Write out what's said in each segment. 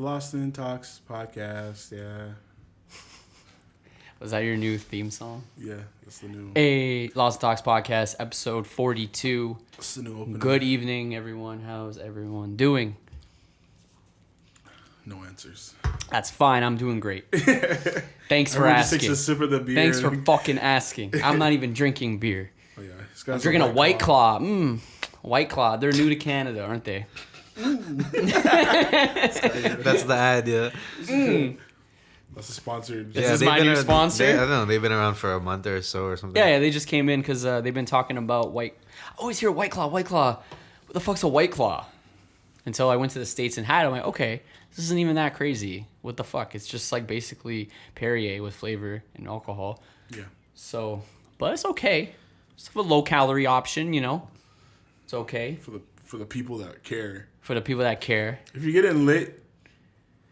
the Lost in Talks podcast. Yeah. Was that your new theme song? Yeah, that's the new. Hey, Lost in Talks podcast, episode 42. That's the new opening. Good evening, everyone. How's everyone doing? No answers. That's fine. I'm doing great. Thanks for Everyone asking. just takes a sip of the beer. Thanks for fucking asking. I'm not even drinking beer. Oh, yeah. I'm drinking a White Claw. White Claw. They're new to Canada, aren't they? That's the idea. That's a sponsored. This is my new sponsor. I don't know. They've been around for a month or so or something. Yeah, they just came in because they've been talking about I always hear White Claw, White Claw. What the fuck's a White Claw? Until I went to the States and had it. I'm like, okay, this isn't even that crazy. What the fuck? It's just like basically Perrier with flavor and alcohol. Yeah. So, but it's okay. It's a low calorie option, you know. It's okay. For the people that care. For the people that care. If you're getting lit,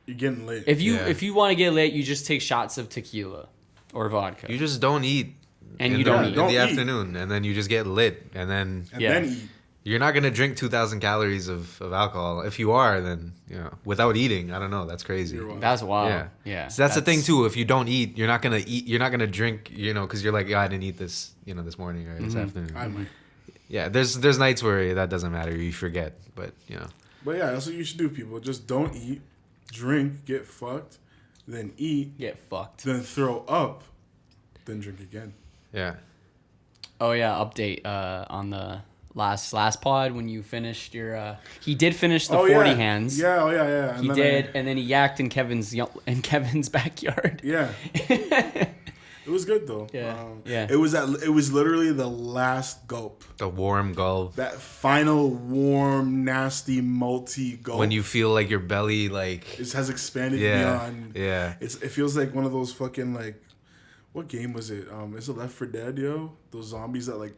you're getting lit. If you want to get lit, you just take shots of tequila or vodka. You just don't eat. And you in don't eat. the afternoon, and then you just get lit, and then eat. You're not gonna drink 2,000 calories of alcohol. If you are, then without eating, I don't know. That's crazy. That's wild. Yeah. So that's the thing too. If you don't eat, you're not gonna eat. You're not gonna drink. Because you're like, I didn't eat this. This morning or this afternoon. I might. Yeah. There's nights where that doesn't matter. You forget. But But yeah, that's what you should do, people. Just don't eat, drink, get fucked, then eat, Get fucked. then throw up, then drink again. Yeah. Oh yeah, update on the last pod when you finished your he did finish the 40 hands. Yeah, yeah. And he did, and then he yacked in Kevin's backyard. Yeah. It was good though. Yeah. It was literally the last gulp. The warm gulp. That final warm, nasty, malty gulp. When you feel like your belly it has expanded beyond. Yeah. It feels like one of those fucking what game was it? Is it Left 4 Dead, yo? Those zombies that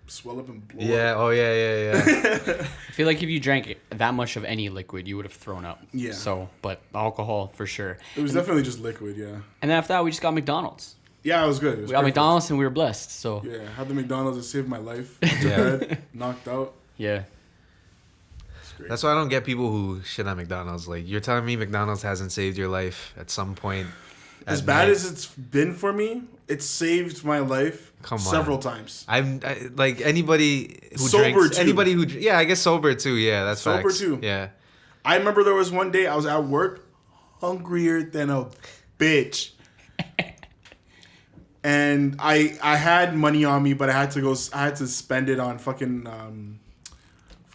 swell up and blow Yeah. up. Oh yeah. I feel like if you drank that much of any liquid, you would have thrown up. Yeah. So, but alcohol for sure. It was definitely just liquid, yeah. And then after that, we just got McDonald's. Yeah, it was good. We got McDonald's and we were blessed. So Yeah, had the McDonald's that saved my life. Went to bed, knocked out. yeah. It's great. That's why I don't get people who shit on McDonald's. Like, you're telling me McDonald's hasn't saved your life at some point. As bad as it's been for me, it saved my life several times. Like anybody who Sober drinks, too. anybody who I guess sober too. Yeah, that's Sober facts. too. Yeah. I remember there was one day I was at work, hungrier than a bitch. And I had money on me, but I had to spend it on fucking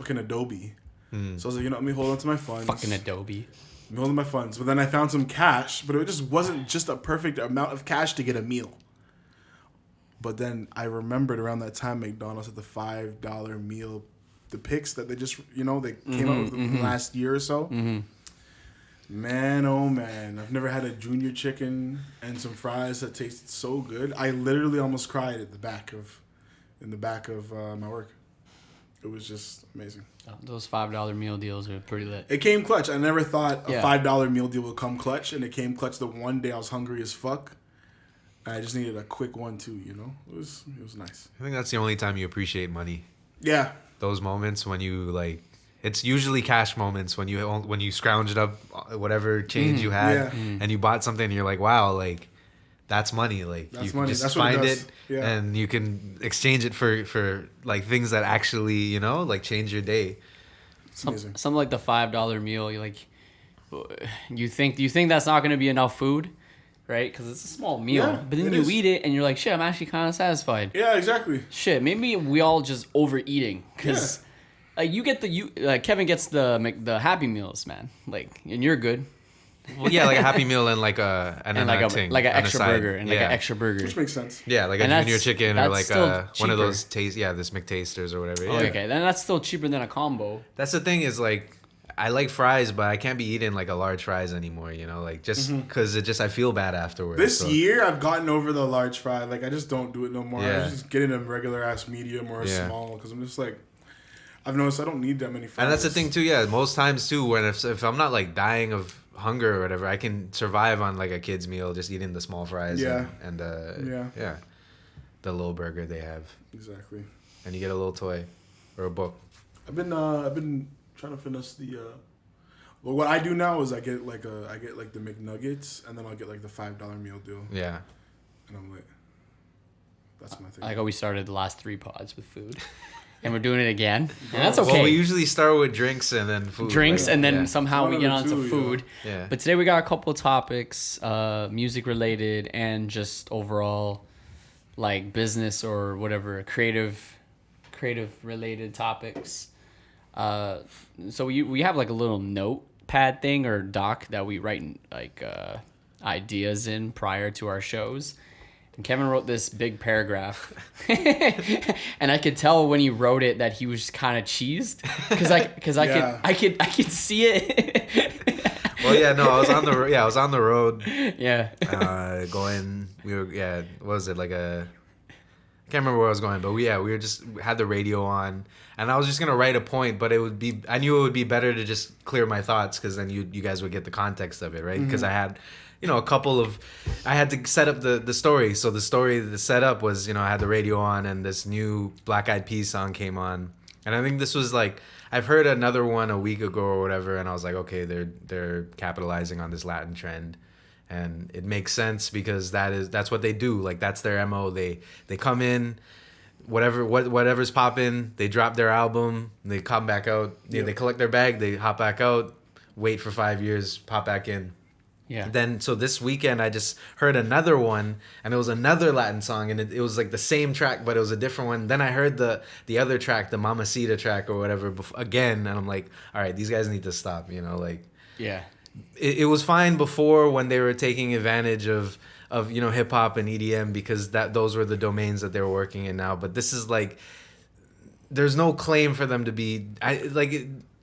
Adobe. So I was like, let me hold on to my funds. Fucking Adobe. Let me hold on to my funds. But then I found some cash, but it just wasn't just a perfect amount of cash to get a meal. But then I remembered around that time McDonald's had the $5 meal, the picks that they just, they came out with the last year or so. Mm-hmm. Man, oh man, I've never had a junior chicken and some fries that tasted so good. I literally almost cried in the back of my work. It was just amazing. Those $5 meal deals are pretty lit. It came clutch. I never thought a $5 meal deal would come clutch, and it came clutch the one day I was hungry as fuck. I just needed a quick one too, It was nice. I think that's the only time you appreciate money. Yeah. Those moments when you it's usually cash moments when you scrounged up whatever change you had and you bought something and you're like, wow, that's money. That's you money. Just That's find what it it does. Yeah. and you can exchange it for things that actually, change your day. It's amazing. Something like the $5 meal. You think that's not going to be enough food, right? Because it's a small meal. Yeah, but then you eat it and you're like, shit, I'm actually kind of satisfied. Yeah, exactly. Shit, maybe we all just overeating because Kevin gets the Happy Meals, man. And you're good. Well, yeah, like a Happy Meal and an extra burger and an extra burger. Which makes sense. Yeah, like a junior chicken or one of those this McTasters or whatever. Oh, okay, then that's still cheaper than a combo. That's the thing is I like fries, but I can't be eating a large fries anymore. Just because I feel bad afterwards. This year I've gotten over the large fry. I just don't do it no more. Yeah. I'm just getting a regular ass medium or a small because I'm just I've noticed I don't need that many fries. And that's the thing too. Yeah, most times too, when if I'm not dying of hunger or whatever, I can survive on a kid's meal, just eating the small fries. And the little burger they have. Exactly. And you get a little toy or a book. I've been trying to finish the Well, what I do now is I get like the McNuggets, and then I'll get like the $5 meal deal. Yeah. And I'm like, that's my thing. I like how we started the last 3 pods with food. And we're doing it again. And that's okay. Well, we usually start with drinks and then food. Drinks, right? and then somehow we get onto food. Yeah. But today we got a couple of topics, music related and just overall like business or whatever, creative related topics. So we have like a little notepad thing or doc that we write like ideas in prior to our shows. And Kevin wrote this big paragraph, and I could tell when he wrote it that he was kind of cheesed, because I could see it. Well, yeah, no, I was on the road. Yeah. What was it, like I can't remember where I was going, but we had the radio on, and I was just gonna write a point, but I knew it would be better to just clear my thoughts, because then you guys would get the context of it, right? Because I had, I had to set up the story. So the setup was, I had the radio on and this new Black Eyed Peas song came on. And I think this was like, I've heard another one a week ago or whatever. And I was like, okay, they're capitalizing on this Latin trend. And it makes sense because that's what they do. Like, that's their MO. They come in, whatever's popping, they drop their album, they come back out. Yeah. They collect their bag, they hop back out, wait for 5 years, pop back in. Yeah. Then, so this weekend, I just heard another one, and it was another Latin song, and it was like the same track, but it was a different one. Then I heard the other track, the Mamacita track or whatever, again, and I'm like, all right, these guys need to stop, Yeah. It was fine before when they were taking advantage of hip hop and EDM, because those were the domains that they were working in now. But this is like, there's no claim for them to be,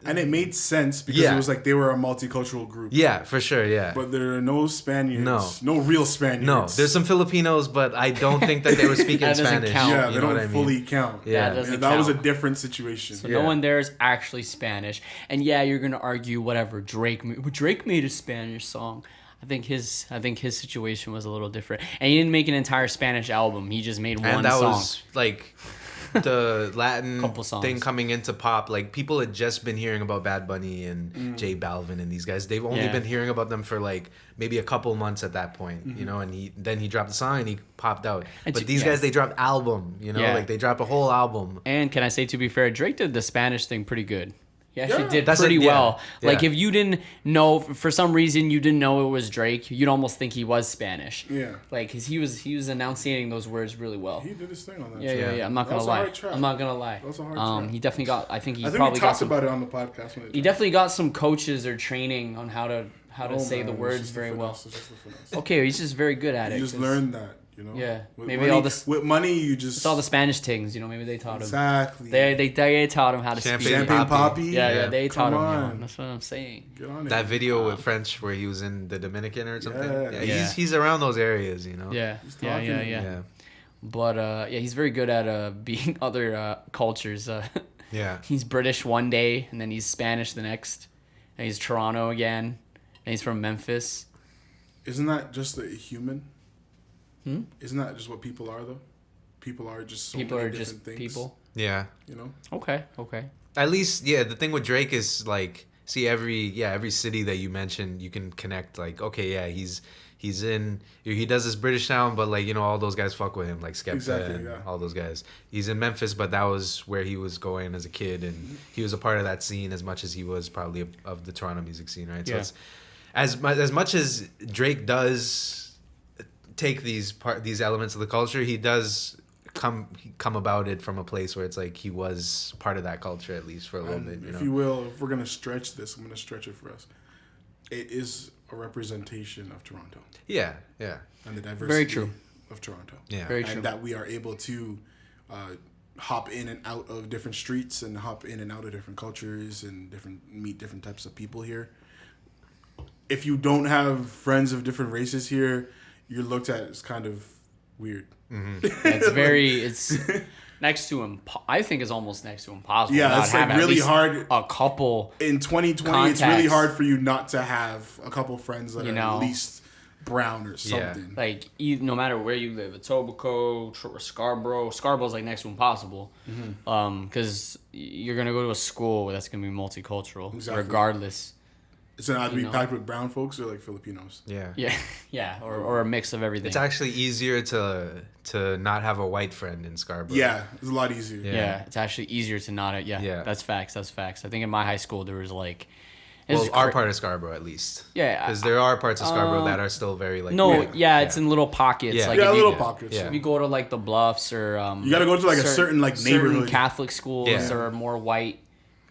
and it made sense because it was like they were a multicultural group. Yeah, for sure, yeah. But there are no Spaniards. No real Spaniards. No, there's some Filipinos, but I don't think that they were speaking that Spanish. Count. Yeah, they don't fully count. Yeah, that was a different situation. So no one there is actually Spanish. And yeah, you're gonna argue whatever Drake made a Spanish song. I think his situation was a little different. And he didn't make an entire Spanish album. He just made one song. And that was like the Latin thing songs. coming into pop. Like, people had just been hearing about Bad Bunny and J Balvin and these guys. They've only been hearing about them for like maybe a couple months at that point, and he dropped the song and he popped out. But these guys, they dropped album, like they dropped a whole album. And can I say, to be fair, Drake did the Spanish thing pretty good. He actually did pretty well. Yeah. Like, if you didn't know, for some reason you didn't know it was Drake, you'd almost think he was Spanish. Yeah. Like, cause he was enunciating those words really well. He did his thing on that. Yeah. I'm not gonna lie. I'm not gonna lie. That was a hard track. He definitely got. I think we probably talked got about it on the podcast. He definitely got some coaches or training on how to say the words very well. Okay, he's just very good at it. You just learned that. Yeah, maybe with money you just. It's all the Spanish things, maybe they taught him. Exactly. They taught him how to speak. Champagne Poppy. Yeah, they taught him. That's what I'm saying. Get on it. That video with French where he was in the Dominican or something. Yeah. He's around those areas, Yeah. But he's very good at being other cultures. He's British one day, and then he's Spanish the next, and he's Toronto again, and he's from Memphis. Isn't that just a human? Isn't that just what people are, though? People are just so people many are just things. people. Yeah. Okay. At least, the thing with Drake is like, see, every city that you mentioned, you can connect. Like, okay, he does this British sound, but like, all those guys fuck with him, like Skepta and all those guys. He's in Memphis, but that was where he was going as a kid, and he was a part of that scene as much as he was probably of the Toronto music scene, right? So it's, as much as Drake does take these elements of the culture, he does come about it from a place where it's like he was part of that culture, at least for a little bit. If you will, if we're gonna stretch this, I'm gonna stretch it for us. It is a representation of Toronto. Yeah. And the diversity very true. of Toronto. Yeah. Very true. And that we are able to hop in and out of different streets and hop in and out of different cultures and meet different types of people here. If you don't have friends of different races here, you're looked at as kind of weird. It's next to I think it's almost next to impossible. Yeah, it's like really hard. A couple in 2020, contacts. It's really hard for you not to have a couple friends that are at least brown or something. Like, no matter where you live, Etobicoke, Scarborough's like next to impossible. Because you're gonna go to a school that's gonna be multicultural, regardless. It's gonna either be You know. packed with brown folks or like Filipinos. Yeah. Yeah, yeah, or a mix of everything. It's actually easier to not have a white friend in Scarborough. Yeah, it's a lot easier. yeah. It's actually easier to not. Yeah, that's facts. That's facts. I think in my high school there was like, Well, our part of Scarborough at least. Yeah, Because there are parts of Scarborough that are still very like. No, weird. it's in little pockets. Yeah. Like Yeah, if little you, pockets. Yeah. if you go to like the Bluffs or You gotta go to like a certain like neighborhood. Catholic schools Yeah. that are more white.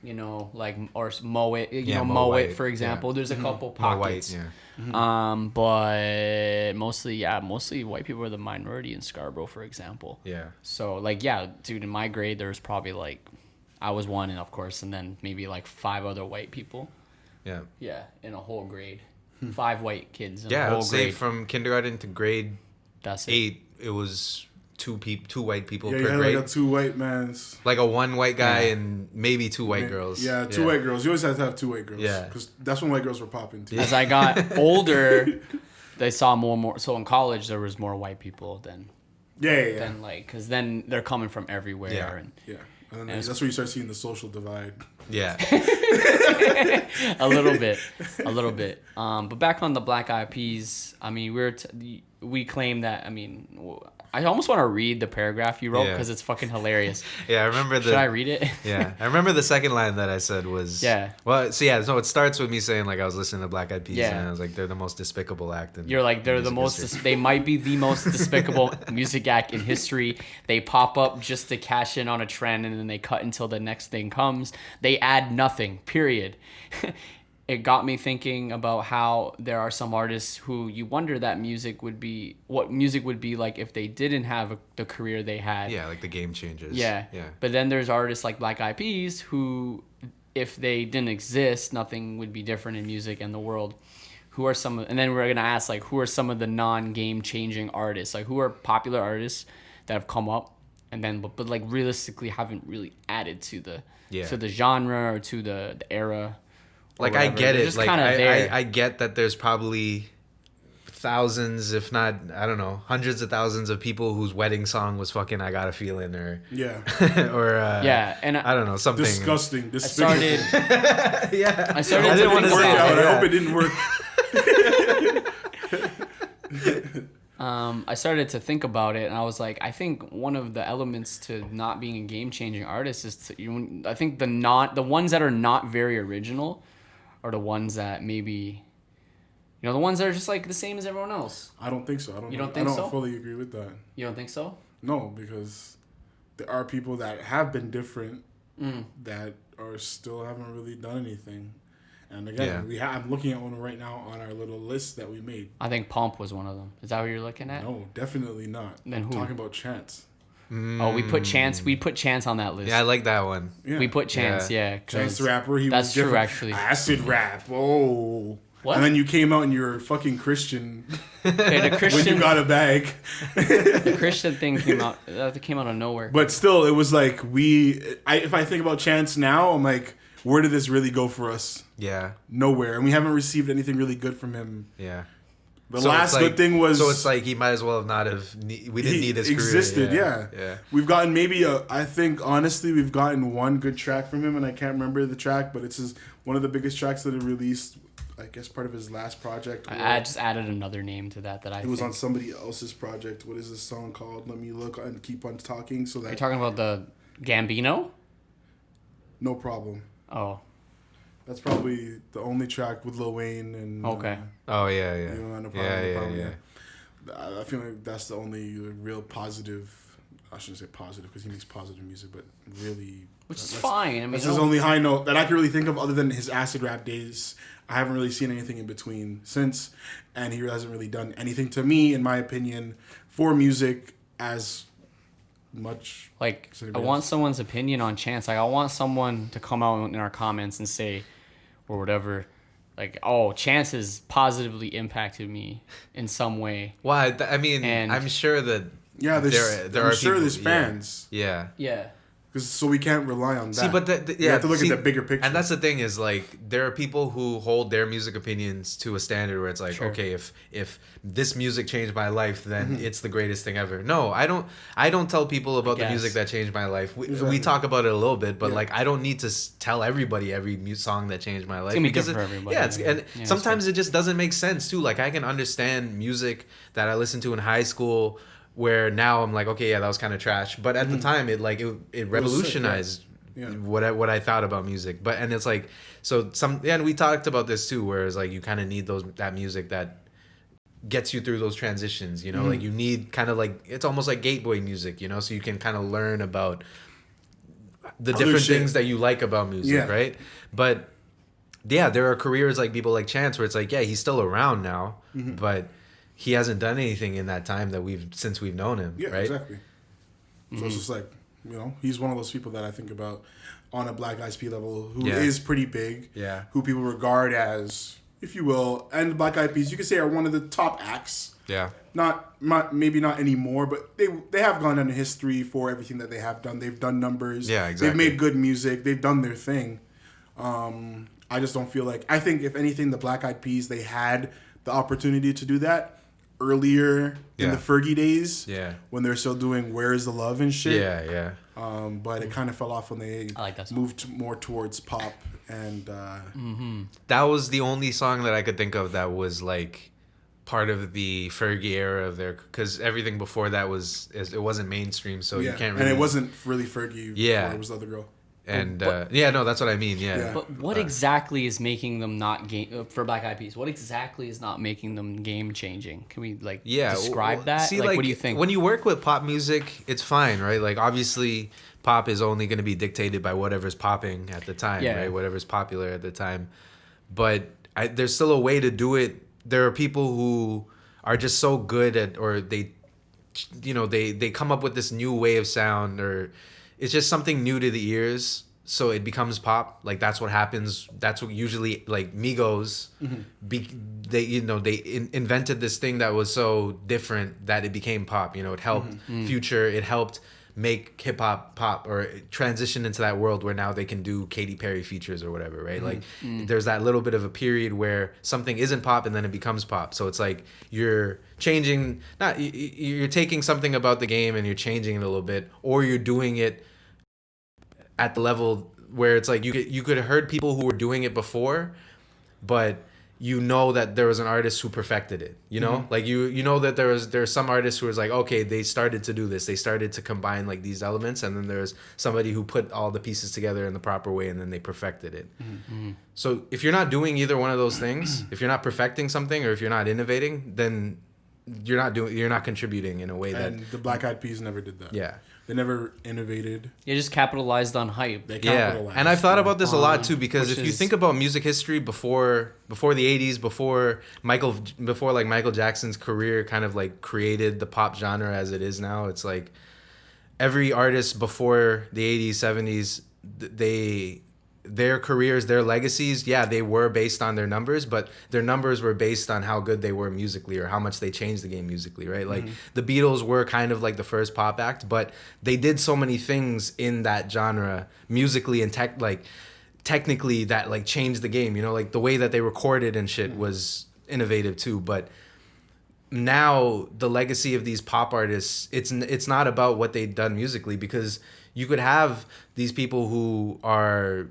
You know, like or Mowat. Yeah, Mowat, Mowat, for example. yeah. There's a couple More pockets. white, yeah. But mostly white people are the minority in Scarborough, for example. Yeah. So like dude, in my grade there was probably like I was one, and of course, and then maybe like 5 other white people. Yeah. Yeah, in a whole grade. 5 white kids in Yeah, a I whole would say grade. from kindergarten to grade That's it. 8, it was two white people Yeah, you per had grade. like a 2 white mans. Like a 1 white guy Yeah. and maybe 2 white girls. Yeah, 2 white girls. You always have to have 2 white girls. Yeah. Because that's when white girls were popping too. As I got older, they saw more and more. So in college, there was more white people than Yeah. like, because then they're coming from everywhere. Yeah. And Yeah. And then And that's where you start seeing the social divide. Yeah. a little bit. But back on the Black Eyed Peas, I mean, we claim that. I mean, I almost want to read the paragraph you wrote Yeah. because it's fucking hilarious. Yeah, I remember Should I read it? Yeah, I remember the second line that I said was Yeah. Well, so it starts with me saying like I was listening to Black Eyed Peas Yeah. and I was like they're the most despicable act. In You're like, they're the music most, history. they might be the most despicable music act in history. They pop up just to cash in on a trend and then they cut until the next thing comes. They add nothing, period. It got me thinking about how there are some artists who you wonder what music would be like if they didn't have the career they had. Yeah, like the game changers. Yeah. Yeah. But then there's artists like Black Eyed Peas who, if they didn't exist, nothing would be different in music and the world. And then we're gonna ask like, who are some of the non-game changing artists? Like, who are popular artists that have come up and then, but like realistically haven't really added to the genre or to the era. or Like I whatever. get They're it. just Like kinda there. I get that there's probably thousands, if not, I don't know, hundreds of thousands of people whose wedding song was fucking "I Got a Feeling" or Yeah. or Yeah, and I don't know, something. Disgusting. I Despicable. started. Yeah, I started I to didn't want to think Worked say about out. that. I Yeah. hope it didn't work. I started to think about it, and I was like, I think one of the elements to not being a game-changing artist is I think the ones that are not very original are the ones that maybe, the ones that are just like the same as everyone else. I don't think so. You don't think I don't so? fully agree with that. You don't think so? No, because there are people that have been different Mm. that are still haven't really done anything. And again, I'm looking at one right now on our little list that we made. I think Pump was one of them. Is that what you're looking at? No, definitely not. Then I'm who? talking about Chance. Oh, we put Chance. We put Chance on that list. Yeah, I like that one. Yeah. We put Chance. Yeah, Chance 'cause the Rapper. He that's was true, different. actually. Acid rap. Oh. What? And then you came out and you're a fucking Christian Okay, the when Christian, you got a bag. the Christian thing came out. That came out of nowhere. But still, it was like if I think about Chance now, I'm like, where did this really go for us? Yeah, Nowhere. And we haven't received anything really good from him. yeah. The So last it's like- good thing was... So it's like he might as well have not have. We didn't he need his existed, career. yeah. We've gotten I think, honestly, we've gotten one good track from him, and I can't remember the track, but it's one of the biggest tracks that he released, I guess, part of his last project. I just added another name to that I It was think. on somebody else's project. What is this song called? Let me look and keep on talking so You're that... talking about the Gambino? No problem. Oh, That's probably the only track with Lil Wayne and... Okay. Oh yeah, yeah. You know, no problem, Yeah, no yeah, problem, yeah. I feel like that's the only real positive... I shouldn't say positive because he makes positive music, but really... which is that's- fine. I mean, That's his only high note that I can really think of other than his acid rap days. I haven't really seen anything in between since, and he hasn't really done anything to me, in my opinion, for music as much. like as I anybody want else. someone's opinion on Chance. Like I want someone to come out in our comments and say, or whatever, like, oh, Chance has positively impacted me in some way. Why? I mean, And- I'm sure that Yeah, there I'm are sure people, there's yeah. fans. Yeah. Yeah. So we can't rely on that. See, but you have to look at the bigger picture. And that's the thing is like there are people who hold their music opinions to a standard where it's like, okay, if this music changed my life, then it's the greatest thing ever. No, I don't tell people about the music that changed my life. We talk about it a little bit, but like I don't need to tell everybody every song that changed my life. It's gonna be different for everybody. And sometimes it just doesn't make sense too. Like I can understand music that I listened to in high school, where now I'm like, okay, yeah, that was kind of trash. But at the time, it revolutionized what I thought about music. But and it's like, so and we talked about this too, where it's like you kind of need that music that gets you through those transitions. You know, like you need kind of like it's almost like gateway music. You know, so you can kind of learn about the different things that you like about music, right? But yeah, there are careers like people like Chance where it's like, yeah, he's still around now, but he hasn't done anything in that time that since we've known him, right? Exactly. So it's just like, you know, he's one of those people that I think about on a Black Eyed Peas level who is pretty big, who people regard as, if you will, and Black Eyed Peas, you could say are one of the top acts. Yeah. Not maybe not anymore, but they have gone into history for everything that they have done. They've done numbers. Yeah, exactly. They've made good music. They've done their thing. I just don't feel like, I think if anything, the Black Eyed Peas, they had the opportunity to do that earlier in the Fergie days, when they're still doing "Where's the Love" and shit. But it kind of fell off when they moved more towards pop, and that was the only song that I could think of that was like part of the Fergie era of their, because everything before that it wasn't mainstream, so you can't really. And it wasn't really Fergie. It was the other girl. And that's what I mean. But what exactly is making them not game for Black Eyed Peas? What exactly is not making them game changing? Can we describe that? See, like, what do you think? When you work with pop music, it's fine, right? Like obviously, pop is only going to be dictated by whatever's popping at the time, right? Whatever's popular at the time. But there's still a way to do it. There are people who are just so good at, or they come up with this new way of sound, or it's just something new to the ears, so it becomes pop. Like that's what happens. That's what usually, like Migos, they invented this thing that was so different that it became pop. You know, it helped Future. It helped make hip hop pop, or transition into that world where now they can do Katy Perry features or whatever, right? Like there's that little bit of a period where something isn't pop and then it becomes pop. So it's like you're changing, you're taking something about the game and you're changing it a little bit, or you're doing it at the level where it's like you could have heard people who were doing it before, but you know that there was an artist who perfected it, you know? Like you know that there's some artists who was like, okay, they started to do this. They started to combine like these elements, and then there's somebody who put all the pieces together in the proper way, and then they perfected it. So if you're not doing either one of those things, if you're not perfecting something, or if you're not innovating, then you're not contributing in a way that. And the Black Eyed Peas never did that. Yeah. They never innovated. You just capitalized on hype. They capitalized. And I've thought about this a lot too, because if you think about music history before the 80s, before like Michael Jackson's career kind of like created the pop genre as it is now, it's like every artist before the 80s, 70s, their careers, their legacies, they were based on their numbers, but their numbers were based on how good they were musically, or how much they changed the game musically, right? Like the Beatles were kind of like the first pop act, but they did so many things in that genre musically and technically that like changed the game, you know, like the way that they recorded and shit was innovative too. But now the legacy of these pop artists, it's not about what they've done musically, because you could have these people who are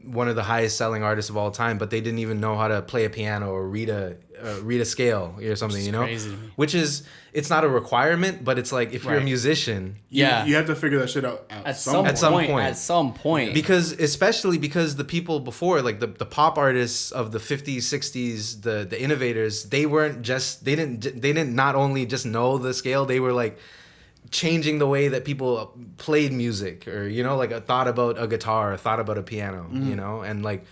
one of the highest selling artists of all time, but they didn't even know how to play a piano or read a scale or something, you know? Crazy to me. Which is, it's not a requirement, but it's like if you're a musician, you have to figure that shit out at some point. At some point. Especially because the people before, like the pop artists of the 50s, 60s, the innovators, they didn't not only just know the scale, they were like changing the way that people played music, or you know, like thought about a guitar, or thought about a piano, you know, and like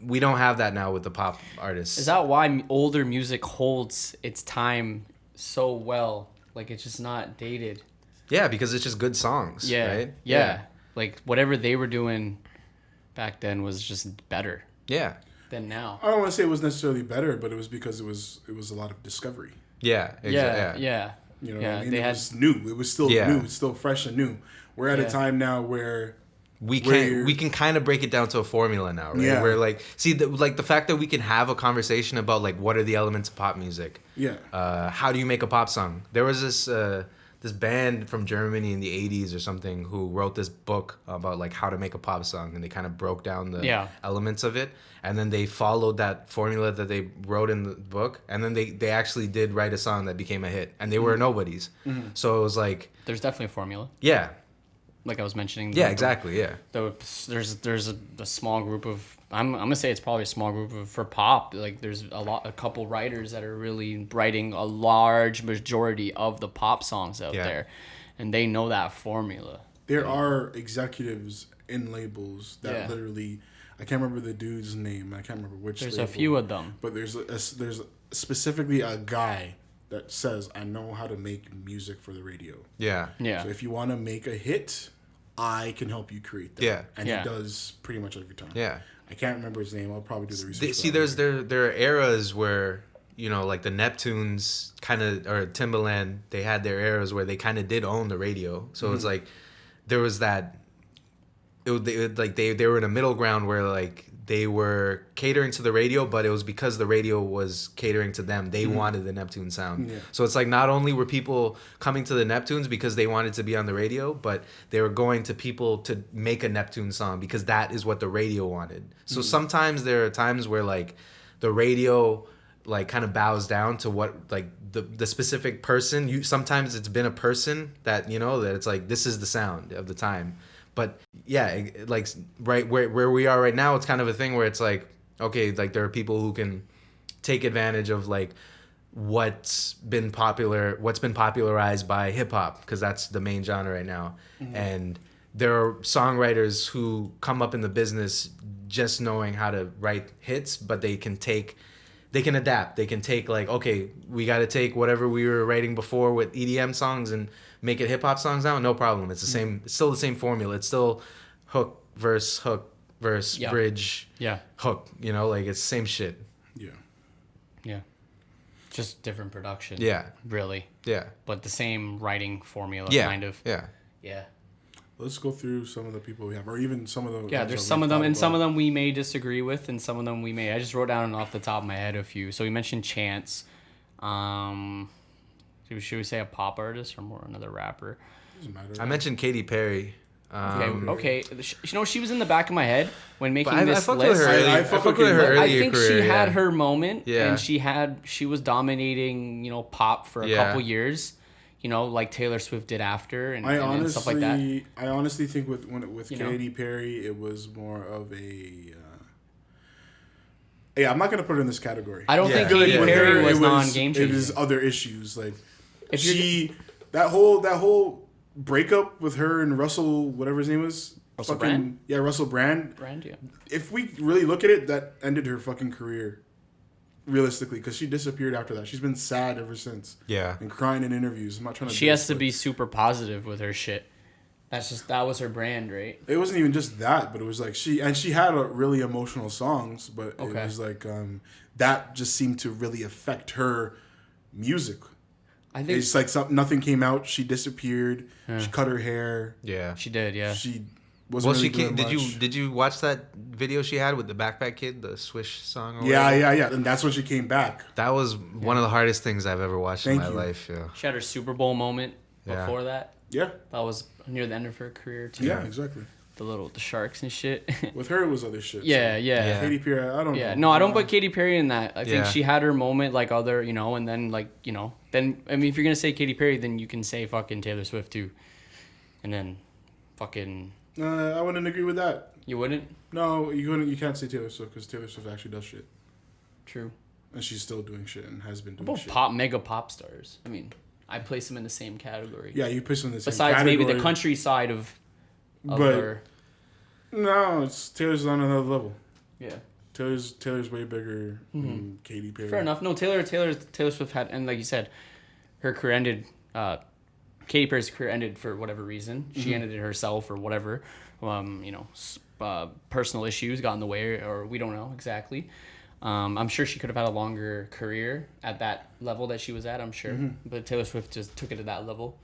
we don't have that now with the pop artists. Is that why older music holds its time so well? Like it's just not dated. Yeah, because it's just good songs. Right? Yeah. Like whatever they were doing back then was just better. Yeah. Than now. I don't want to say it was necessarily better, but it was because it was a lot of discovery. Yeah. Exactly. Yeah. You know what I mean? It was new. It was still new. It's still fresh and new. We're at a time now where we can kind of break it down to a formula now, right? Yeah. Where like, see, the fact that we can have a conversation about like what are the elements of pop music. Yeah. How do you make a pop song? There was this band from Germany in the 80s or something who wrote this book about like how to make a pop song, and they kind of broke down the elements of it, and then they followed that formula that they wrote in the book, and then they actually did write a song that became a hit, and they were nobodies. So it was like, There's definitely a formula. yeah. Like I was mentioning. Yeah, exactly. Yeah. There's a small group of, I'm gonna say it's probably a small group of, for pop. Like there's a couple writers that are really writing a large majority of the pop songs out there, and they know that formula. There are executives in labels that literally, I can't remember the dude's name. I can't remember which. There's label, a few of them. But there's specifically a guy that says, I know how to make music for the radio. Yeah. Yeah. So if you want to make a hit, I can help you create that. Yeah. And he does pretty much every time. Yeah. I can't remember his name. I'll probably do the research. See, there are eras where, you know, like the Neptunes kind of, or Timbaland, they had their eras where they kind of did own the radio. So it's like there was that. They were in a middle ground where like they were catering to the radio, but it was because the radio was catering to them. They wanted the Neptune sound. Yeah. So it's like not only were people coming to the Neptunes because they wanted to be on the radio, but they were going to people to make a Neptune song because that is what the radio wanted. So sometimes there are times where like the radio like kind of bows down to what like the specific person. Sometimes it's been a person that, you know, that it's like this is the sound of the time. But yeah, like right where we are right now, it's kind of a thing where it's like, okay, like there are people who can take advantage of like what's been popularized by hip hop, because that's the main genre right now. And there are songwriters who come up in the business just knowing how to write hits, but they can adapt. They can take like, okay, we got to take whatever we were writing before with EDM songs and make it hip hop songs now. No problem. It's the same. It's still the same formula. It's still hook, verse, bridge, hook. You know, like it's the same shit. Yeah. Just different production. Yeah. Really. Yeah. But the same writing formula, kind of. Yeah. Yeah. Let's go through some of the people we have, or even some of the. Yeah, there's some of them, and some of them we may disagree with, and some of them we may. I just wrote down off the top of my head a few. So we mentioned Chance. Should we say a pop artist or more another rapper? Doesn't matter. I mentioned Katy Perry. Okay. You know, she was in the back of my head when making I this fucked list. with her. I fucked with her earlier I think career, she had her moment, Yeah. and she was dominating, you know, pop for a couple years. You know, like Taylor Swift did after, and stuff like that. I honestly think with You Katy Perry, it was more of a. Yeah, I'm not gonna put her in this category. I don't think feel Katy with Perry her, was non-game It changing. was other issues like If that whole breakup with her and Russell, whatever his name was. Russell Brand? Yeah, Russell Brand. Yeah. If we really look at it, that ended her fucking career. Realistically, because she disappeared after that. She's been sad ever since. Yeah. And crying in interviews. I'm not trying to. She has to be super positive with her shit. That was her brand, right? It wasn't even just that, but it was like she had a really emotional songs, but it was like that just seemed to really affect her music. I think it's like nothing came out. She disappeared. Yeah. She cut her hair. Yeah, she did. Yeah, she wasn't. Well, really she came. much. Did you watch that video she had with the Backpack Kid, the Swish song? Or yeah, whatever? yeah, and that's when she came back. That was one of the hardest things I've ever watched in my life. Yeah, she had her Super Bowl moment before that. Yeah, that was near the end of her career too. Yeah, exactly. The Sharks and shit. With her, it was other shit. Yeah. Katy Perry, I don't know. Yeah, no, I don't put Katy Perry in that. I think she had her moment like other, you know, and then like, you know, then, I mean, if you're going to say Katy Perry, then you can say fucking Taylor Swift too. And then fucking... I wouldn't agree with that. You wouldn't? No, you wouldn't. You can't say Taylor Swift because Taylor Swift actually does shit. True. And she's still doing shit and has been doing shit. Mega pop stars. I mean, I place them in the same category. Yeah, you place them in the same category. Besides maybe the country side of but her. No, Taylor's on another level. Yeah. Taylor's way bigger than Katy Perry. Fair enough. No, Taylor Swift had, and like you said, her career ended. Katy Perry's career ended for whatever reason. She ended it herself or whatever. You know, personal issues got in the way, or we don't know exactly. I'm sure she could have had a longer career at that level that she was at. I'm sure, but Taylor Swift just took it to that level,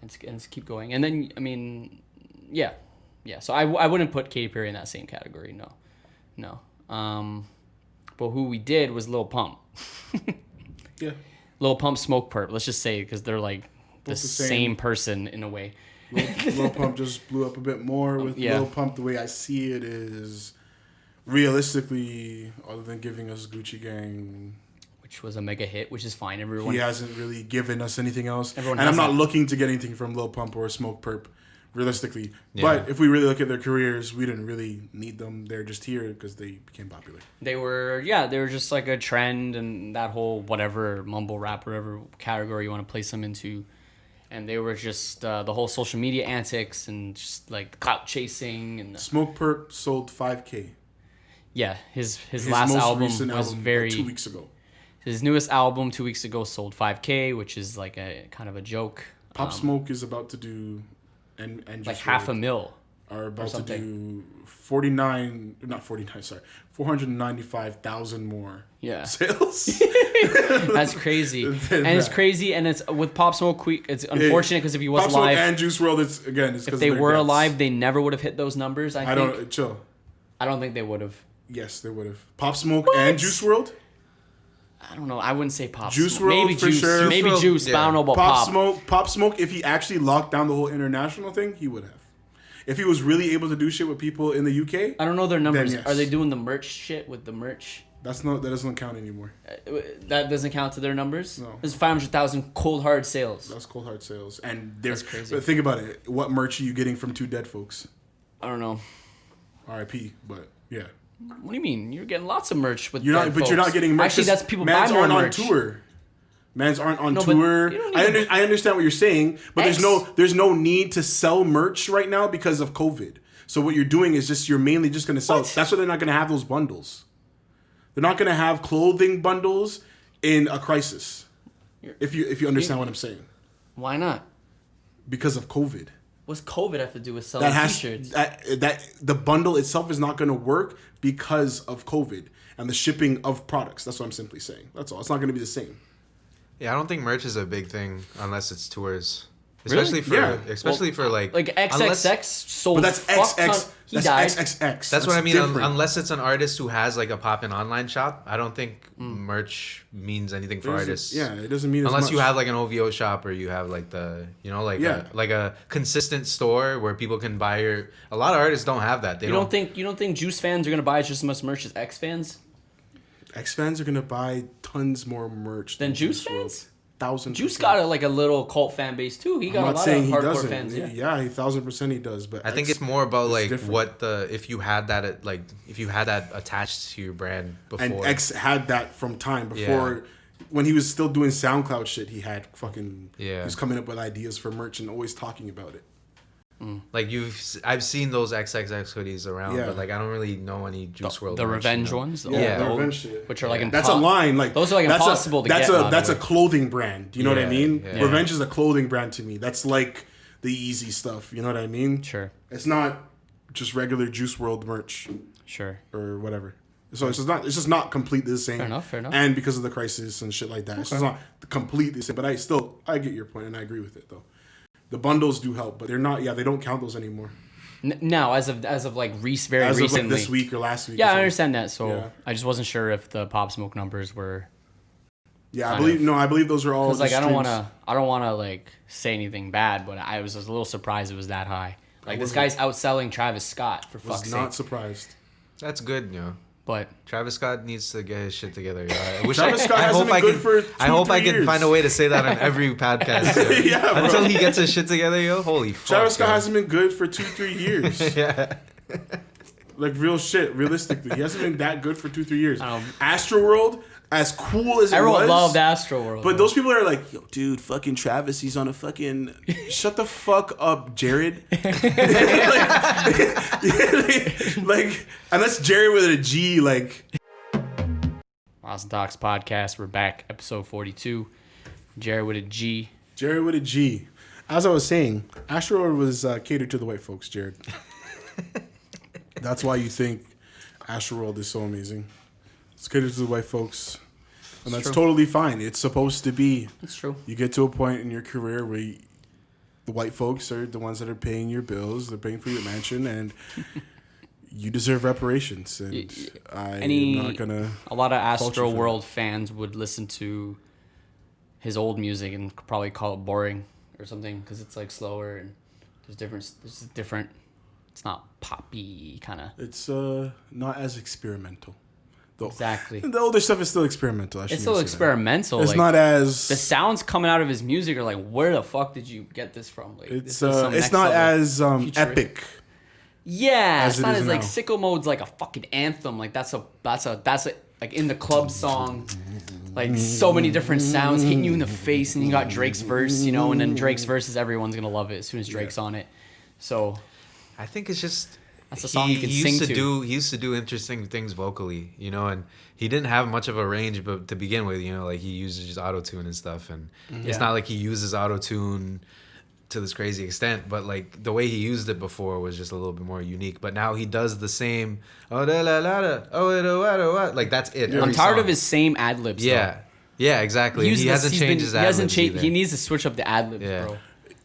and keep going. And then I mean, yeah. So I wouldn't put Katy Perry in that same category. No. But who we did was Lil Pump. Yeah. Lil Pump, Smoke Perp. Let's just say because they're like the same person in a way. Lil Pump just blew up a bit more with Lil Pump. The way I see it is, realistically, other than giving us Gucci Gang, which was a mega hit, which is fine. He hasn't really given us anything else. And I'm not looking to get anything from Lil Pump or Smoke Perp, realistically. Yeah. But if we really look at their careers, we didn't really need them. They're just here because they became popular. They were just like a trend and that whole whatever mumble rap, whatever category you want to place them into. And they were just the whole social media antics and just like clout chasing and Smoke Perp sold 5K. Yeah, his last album was very 2 weeks ago. His newest album 2 weeks ago sold 5K, which is like a kind of a joke. Pop Smoke is about to do and like $500,000 are about to do 495,000 more sales. That's crazy. And it's crazy, and it's with Pop Smoke. It's unfortunate because if he was Pop alive, Smoke and Juice WRLD, it's if they were alive, they never would have hit those numbers. I don't think they would have. Yes, they would have. Pop Smoke and Juice WRLD. I don't know. I wouldn't say Pop Juice Smoke. Maybe Juice. Sure. Maybe Juice. Yeah. But I don't know about Pop. Pop Smoke. If he actually locked down the whole international thing, he would have. If he was really able to do shit with people in the UK, I don't know their numbers. Yes. Are they doing the merch shit with the merch? That doesn't count anymore. That doesn't count to their numbers. No, there's 500,000 cold hard sales. That's cold hard sales, and that's crazy. But think about it. What merch are you getting from two dead folks? I don't know. R.I.P. But yeah. What do you mean? You're getting lots of merch with. You're not getting merch. Actually, that's people buy more merch. On tour. Mans aren't on no, tour. I understand what you're saying, but there's no need to sell merch right now because of COVID. So what you're doing is you're mainly just going to sell. What? That's why they're not going to have those bundles. They're not going to have clothing bundles in a crisis. If you understand what I'm saying. Why not? Because of COVID. What's COVID have to do with selling t-shirts? That the bundle itself is not going to work because of COVID and the shipping of products. That's what I'm simply saying. That's all. It's not going to be the same. Yeah, I don't think merch is a big thing unless it's tours. Especially for like XXX sold. But that's XX. He died. XXX. That's what I mean. Unless it's an artist who has like a pop-in online shop, I don't think merch means anything for artists. Yeah, it doesn't mean unless as much. You have like an OVO shop or you have like the like a consistent store where people can buy your. A lot of artists don't have that. You don't think Juice fans are gonna buy just as much merch as X fans? X fans are gonna buy tons more merch than Juice fans. 1,000%. Juice got a little cult fan base too. He got a lot of hardcore fans. Yeah, 1,000% he does. But I think it's more about like different. if you had that attached to your brand before. And X had that from time before. When he was still doing SoundCloud shit, he had he was coming up with ideas for merch and always talking about it. Like I've seen those XXX hoodies around, but like I don't really know any Juice WRLD. The revenge ones, the revenge shit, which are like that's a line. Like those are like impossible to get. That's a clothing brand. Do you know what I mean? Yeah. Revenge is a clothing brand to me. That's like the easy stuff. You know what I mean? Sure. It's not just regular Juice WRLD merch. Sure. Or whatever. So it's just not completely the same. Fair enough. And because of the crisis and shit like that, it's just not completely the same. But I get your point and I agree with it though. The bundles do help, but they're not. Yeah, they don't count those anymore. No, as of like very recently, like this week or last week. Yeah, I understand that. So I just wasn't sure if the Pop Smoke numbers were. Yeah, I believe those are all. Because like I don't want to like say anything bad, but I was just a little surprised it was that high. Like this guy's outselling Travis Scott for fuck's sake. Was not surprised. That's good, But Travis Scott needs to get his shit together. I hope I can find a way to say that on every podcast. Until he gets his shit together, holy fuck. Travis Scott hasn't been good for 2-3 years. Yeah. Like real shit, realistically. He hasn't been that good for 2-3 years. Astroworld, as cool as it was. Everyone loved Astroworld. But those people are like, yo, dude, fucking Travis, he's on a fucking... Shut the fuck up, Jared. like, unless Jared with a G, like... Awesome Talks Podcast. We're back. Episode 42. Jared with a G. Jared with a G. As I was saying, Astroworld was catered to the white folks, Jared. That's why you think Astroworld is so amazing. It's catered to the white folks. And that's totally fine. It's supposed to be. It's true. You get to a point in your career where the the white folks are the ones that are paying your bills. They're paying for your mansion, and you deserve reparations. And I'm not gonna. A lot of fault you Astro for World fans would listen to his old music and probably call it boring or something because it's like slower and there's different. It's not poppy kind of. It's not as experimental. Though. Exactly. The older stuff is still experimental. It's still experimental. It's like, not as the sounds coming out of his music are like, where the fuck did you get this from? Like, it's this is some it's next not level as futuristic. epic. Yeah, as it's it not is as like now. Sicko Mode's like a fucking anthem. Like that's a like in the club song. Like so many different sounds hitting you in the face, and you got Drake's verse, you know, and then Drake's verse is everyone's gonna love it as soon as Drake's on it. So I think it's just that's a song you can sing to. He used to do interesting things vocally, you know, and he didn't have much of a range, but to begin with, you know, like he uses just auto tune and stuff, and it's not like he uses auto tune to this crazy extent, but like the way he used it before was just a little bit more unique. But now he does the same oh da la la da oh da wa da wa, like that's it. Yeah. I'm every tired song. of his same ad libs. Yeah, exactly. He hasn't changed his ad libs. He needs to switch up the ad libs, Yeah. bro.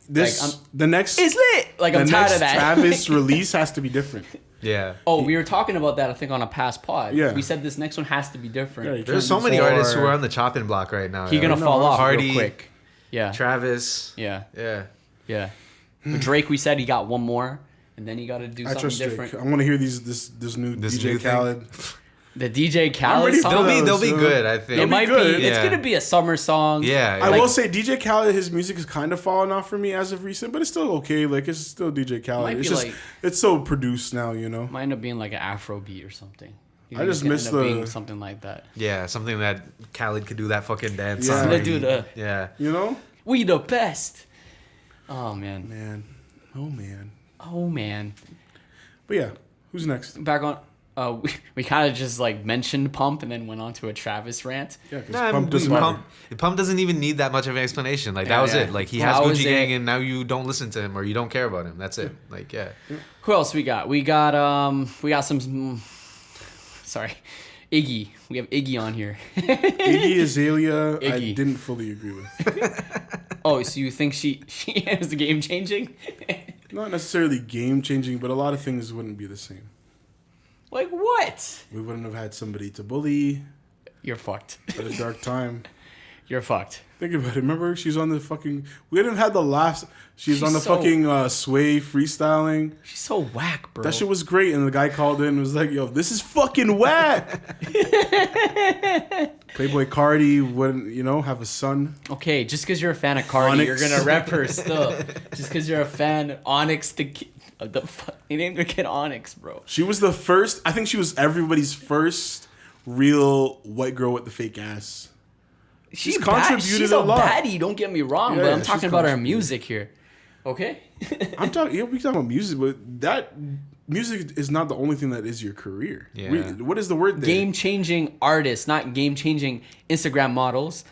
This Like, the next It's lit. Like the I'm tired next of that. Travis release has to be different. Yeah. Oh, we were talking about that I think on a past pod. Yeah. We said this next one has to be different. Yeah, you There's can't so many Or- artists who are on the chopping block right now. He's yeah. gonna fall off Hardy, real quick. Yeah. Travis. Yeah. Yeah. Yeah. But Drake, we said he got one more, and then he got to do I something trust different. Drake. I want to hear this new This DJ new thing? Khaled. The DJ I'm Khaled ready for song. that. They'll be so- good, I think. It They'll be might good. be. It's Yeah. gonna be a summer song. Yeah. I Like- will say DJ Khaled, his music has kind of fallen off for me as of recent, but it's still okay. Like it's still DJ Khaled. Might It's be just like- it's so produced now, you know. Might end up being like an Afro beat or something. You I think just it's gonna miss end up being the- something like that. Yeah, something that Khaled could do that fucking dance Yeah. on. Let's do the- Yeah. You know, We the best. Oh man. man. Oh man. Oh man. But yeah, who's next? Back on. We kind of just like mentioned Pump and then went on to a Travis rant. Yeah, because Nah, Pump doesn't matter. Pump doesn't even need that much of an explanation. Like that Yeah, was yeah. it. Like he That has was Gucci it. Gang, and now you don't listen to him or you don't care about him. That's it. Like yeah. Who else we got? We got some. Sorry, Iggy. We have Iggy on here. Iggy Azalea, I Iggy. didn't fully agree with. Oh, so you think she is the game changing? Not necessarily game changing, but a lot of things wouldn't be the same. Like what? We wouldn't have had somebody to bully You're fucked. at a dark time. You're fucked. Think about it. Remember, she's on the fucking. We didn't have the laughs. She's on the so- fucking Sway freestyling. She's so whack, bro. That shit was great, and the guy called in and was like, "Yo, this is fucking whack." Playboy Cardi wouldn't, have a son. Okay, just because you're a fan of Cardi, Onyx. you're gonna rep her still. Just because you're a fan, Onyx he named her kid Onyx, bro. She was the first. I think she was everybody's first real white girl with the fake ass. She's contributed She's a a lot. baddie. Don't get me wrong, Yeah, but I'm she's talking about her contributed. music here. Okay. I'm talking. Yeah, we talking about music, but that music is not the only thing that is your career. Yeah. What is the word there? Game changing artists, not game changing Instagram models.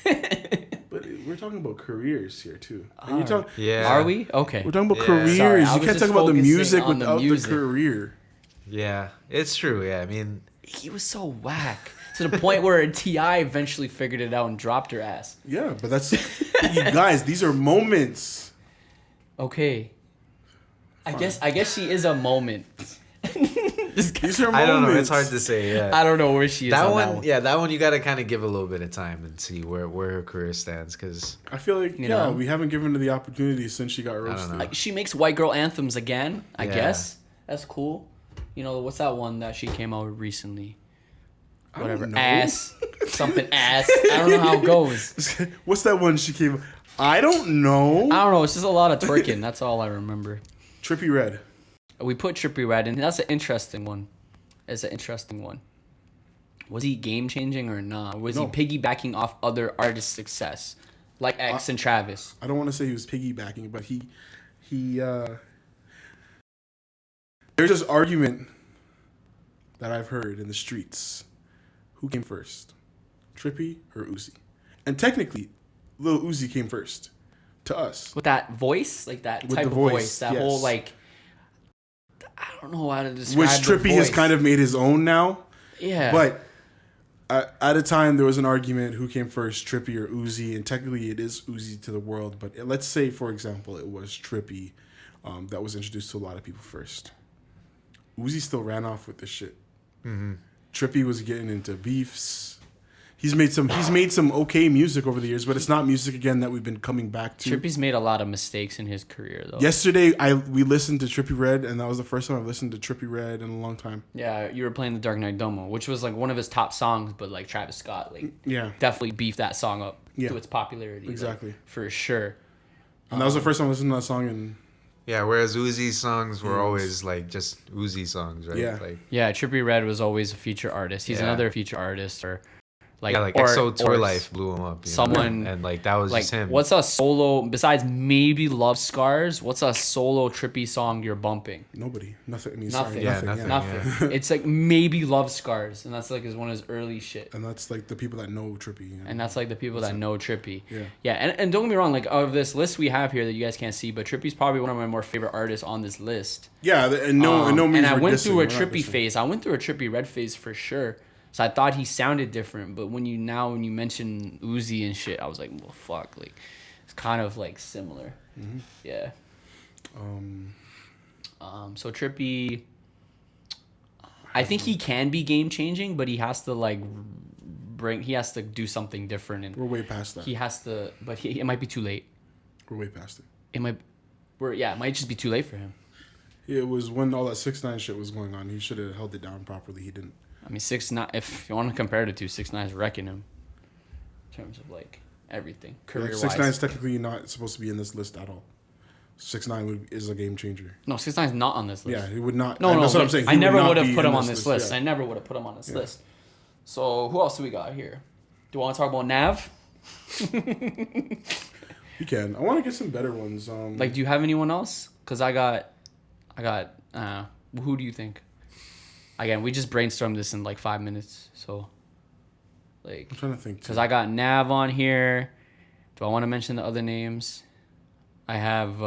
But we're talking about careers here too. And you talk, Yeah. Are we? Okay. We're talking about Yeah. careers. Sorry, I you was can't just talk about the focusing music on the without the music. career. Yeah. It's true. Yeah. I mean, He was so whack to the point where Ti eventually figured it out and dropped her ass. Yeah, but that's you guys. These are moments. Okay. I guess she is a moment. This guy- These are moments. I don't know. It's hard to say. Yeah. I don't know where she is. That on one, that one. yeah, that one you got to kind of give a little bit of time and see where her career stands, because I feel like You know? we haven't given her the opportunity since she got roasted. know. Like she makes white girl anthems again. I Yeah. guess that's cool. You know what's that one that she came out with recently? I don't Whatever know. ass, something ass. I don't know how it goes. What's that one she came? I don't know. I don't know. It's just a lot of twerking. That's all I remember. Trippy Red. We put Trippie Redd in. That's an interesting one. It's an interesting one. Was he game changing or not? Was No. he piggybacking off other artists' success, like X and Travis? I don't want to say he was piggybacking, but he there's this argument that I've heard in the streets. Who came first? Trippy or Uzi? And technically, Lil Uzi came first to us. With that voice, like that With type the of voice, voice, that yes. whole like, I don't know how to describe. Which the Trippy has voice. kind of made his own now. Yeah. But At a time, there was an argument who came first, Trippy or Uzi, and technically it is Uzi to the world. But let's say, for example, it was Trippy that was introduced to a lot of people first. Uzi still ran off with this shit. Mm-hmm. Trippy was getting into beefs. He's made some okay music over the years, but it's not music again that we've been coming back to. Trippy's made a lot of mistakes in his career, though. Yesterday, we listened to Trippy Red, and that was the first time I've listened to Trippy Red in a long time. Yeah, you were playing the Dark Knight Domo, which was like one of his top songs, but like Travis Scott, definitely beefed that song up to its popularity. Exactly. Like, for sure. And that was the first time I listened to that song in... Yeah, whereas Uzi's songs were always like just Uzi songs, right? Yeah. Like, yeah, Trippy Red was always a feature artist. He's another feature artist, or like EXO Tour Life blew him up. Someone and like that was like just him. what's a solo besides maybe Love Scars? What's a solo Trippy song you're bumping? Nobody, nothing. I mean, Nothing. Sorry, Nothing. Nothing. It's like maybe Love Scars, and that's like is one of his early shit. And that's like the people that know Trippy. You know? And that's like the people that know Trippy. Yeah. Yeah, and don't get me wrong, like of this list we have here that you guys can't see, but Trippy's probably one of my more favorite artists on this list. Yeah, and no means and I we're went dissing, through a we're not Trippy dissing. phase. I went through a Trippy Red phase for sure. So I thought he sounded different, but when you mention Uzi and shit, I was like, well, fuck, like it's kind of like similar. Mm-hmm. Yeah. So Trippy, I think he can be game changing, but he has to like he has to do something different, and We're way past that. he has to, but it might be too late. We're way past it. It might just be too late for him. It was when all that 6ix9ine shit was going on. He should have held it down properly. He didn't. I mean, 6ix9ine. If you want to compare the two, 6ix9ine's wrecking him in terms of like everything career wise. 6ix9ine's technically not supposed to be in this list at all. 6ix9ine is a game changer. No, 6ix9ine's not on this list. Yeah, he would not. No, that's what I'm saying. I He never not would have be put in him on this list. Yeah. I never would have put him on this list. So who else do we got here? Do you want to talk about Nav? You can. I want to get some better ones. Like, do you have anyone else? Because I got. Who do you think? Again, we just brainstormed this in like 5 minutes. So, like, I'm trying to think. Because I got Nav on here. Do I want to mention the other names? I have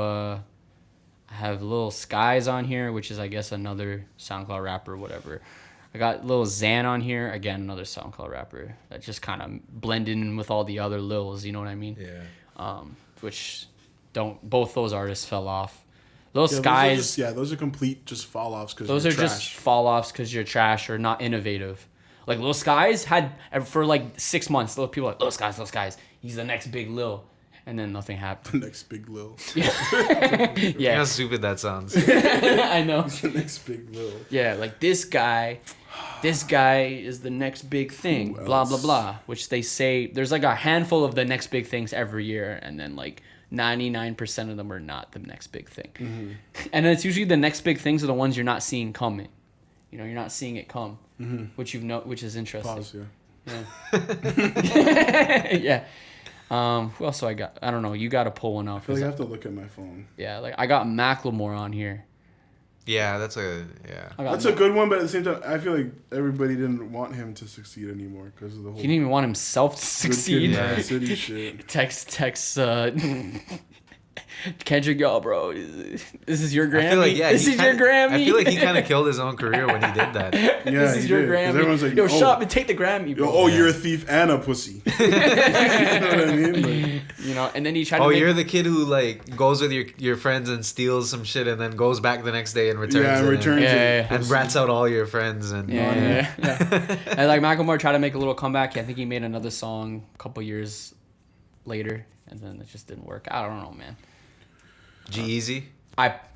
Lil Skies on here, which is I guess another SoundCloud rapper, whatever. I got Lil Xan on here, again another SoundCloud rapper that just kind of blended in with all the other Lils, you know what I mean? Yeah. Which both those artists fell off. Lil Skies, those are complete just fall offs because those are trash. just fall offs because you're trash or not innovative. Like Lil Skies had for like 6 months, little people were like Lil Skies, he's the next big Lil. And then nothing happened. The next big Lil. Yeah. How stupid that sounds. I know. The next big Lil. Yeah, like this guy is the next big thing. Blah blah blah. Which they say there's like a handful of the next big things every year, and then like 99% of them are not the next big thing. Mm-hmm. And it's usually the next big things are the ones you're not seeing coming. You know, you're not seeing it come, which which is interesting. Pause, yeah. Yeah. Who else do I got? I don't know. You got to pull one out. I feel like I have to look at my phone. Yeah, like I got Macklemore on here. Yeah, that's a good one, but at the same time, I feel like everybody didn't want him to succeed anymore because of the whole. He didn't even want himself to succeed. Yeah. City shit. Text. Kendrick, yo, bro, this is your Grammy. I feel like, this is your Grammy. I feel like he kind of killed his own career when he did that. Yeah, this is your did, 'cause Grammy. everyone's like, yo, shut up and take the Grammy, bro. Oh, you're a thief and a pussy. You know what I mean? Like, You know, and then he tried to. Oh, make, you're the kid who like goes with your friends and steals some shit and then goes back the next day and returns it. returns it. Yeah. And rats out all your friends and Yeah. And like Macklemore tried to make a little comeback. I think he made another song a couple years later, and then it just didn't work. I don't know, man. G-Eazy.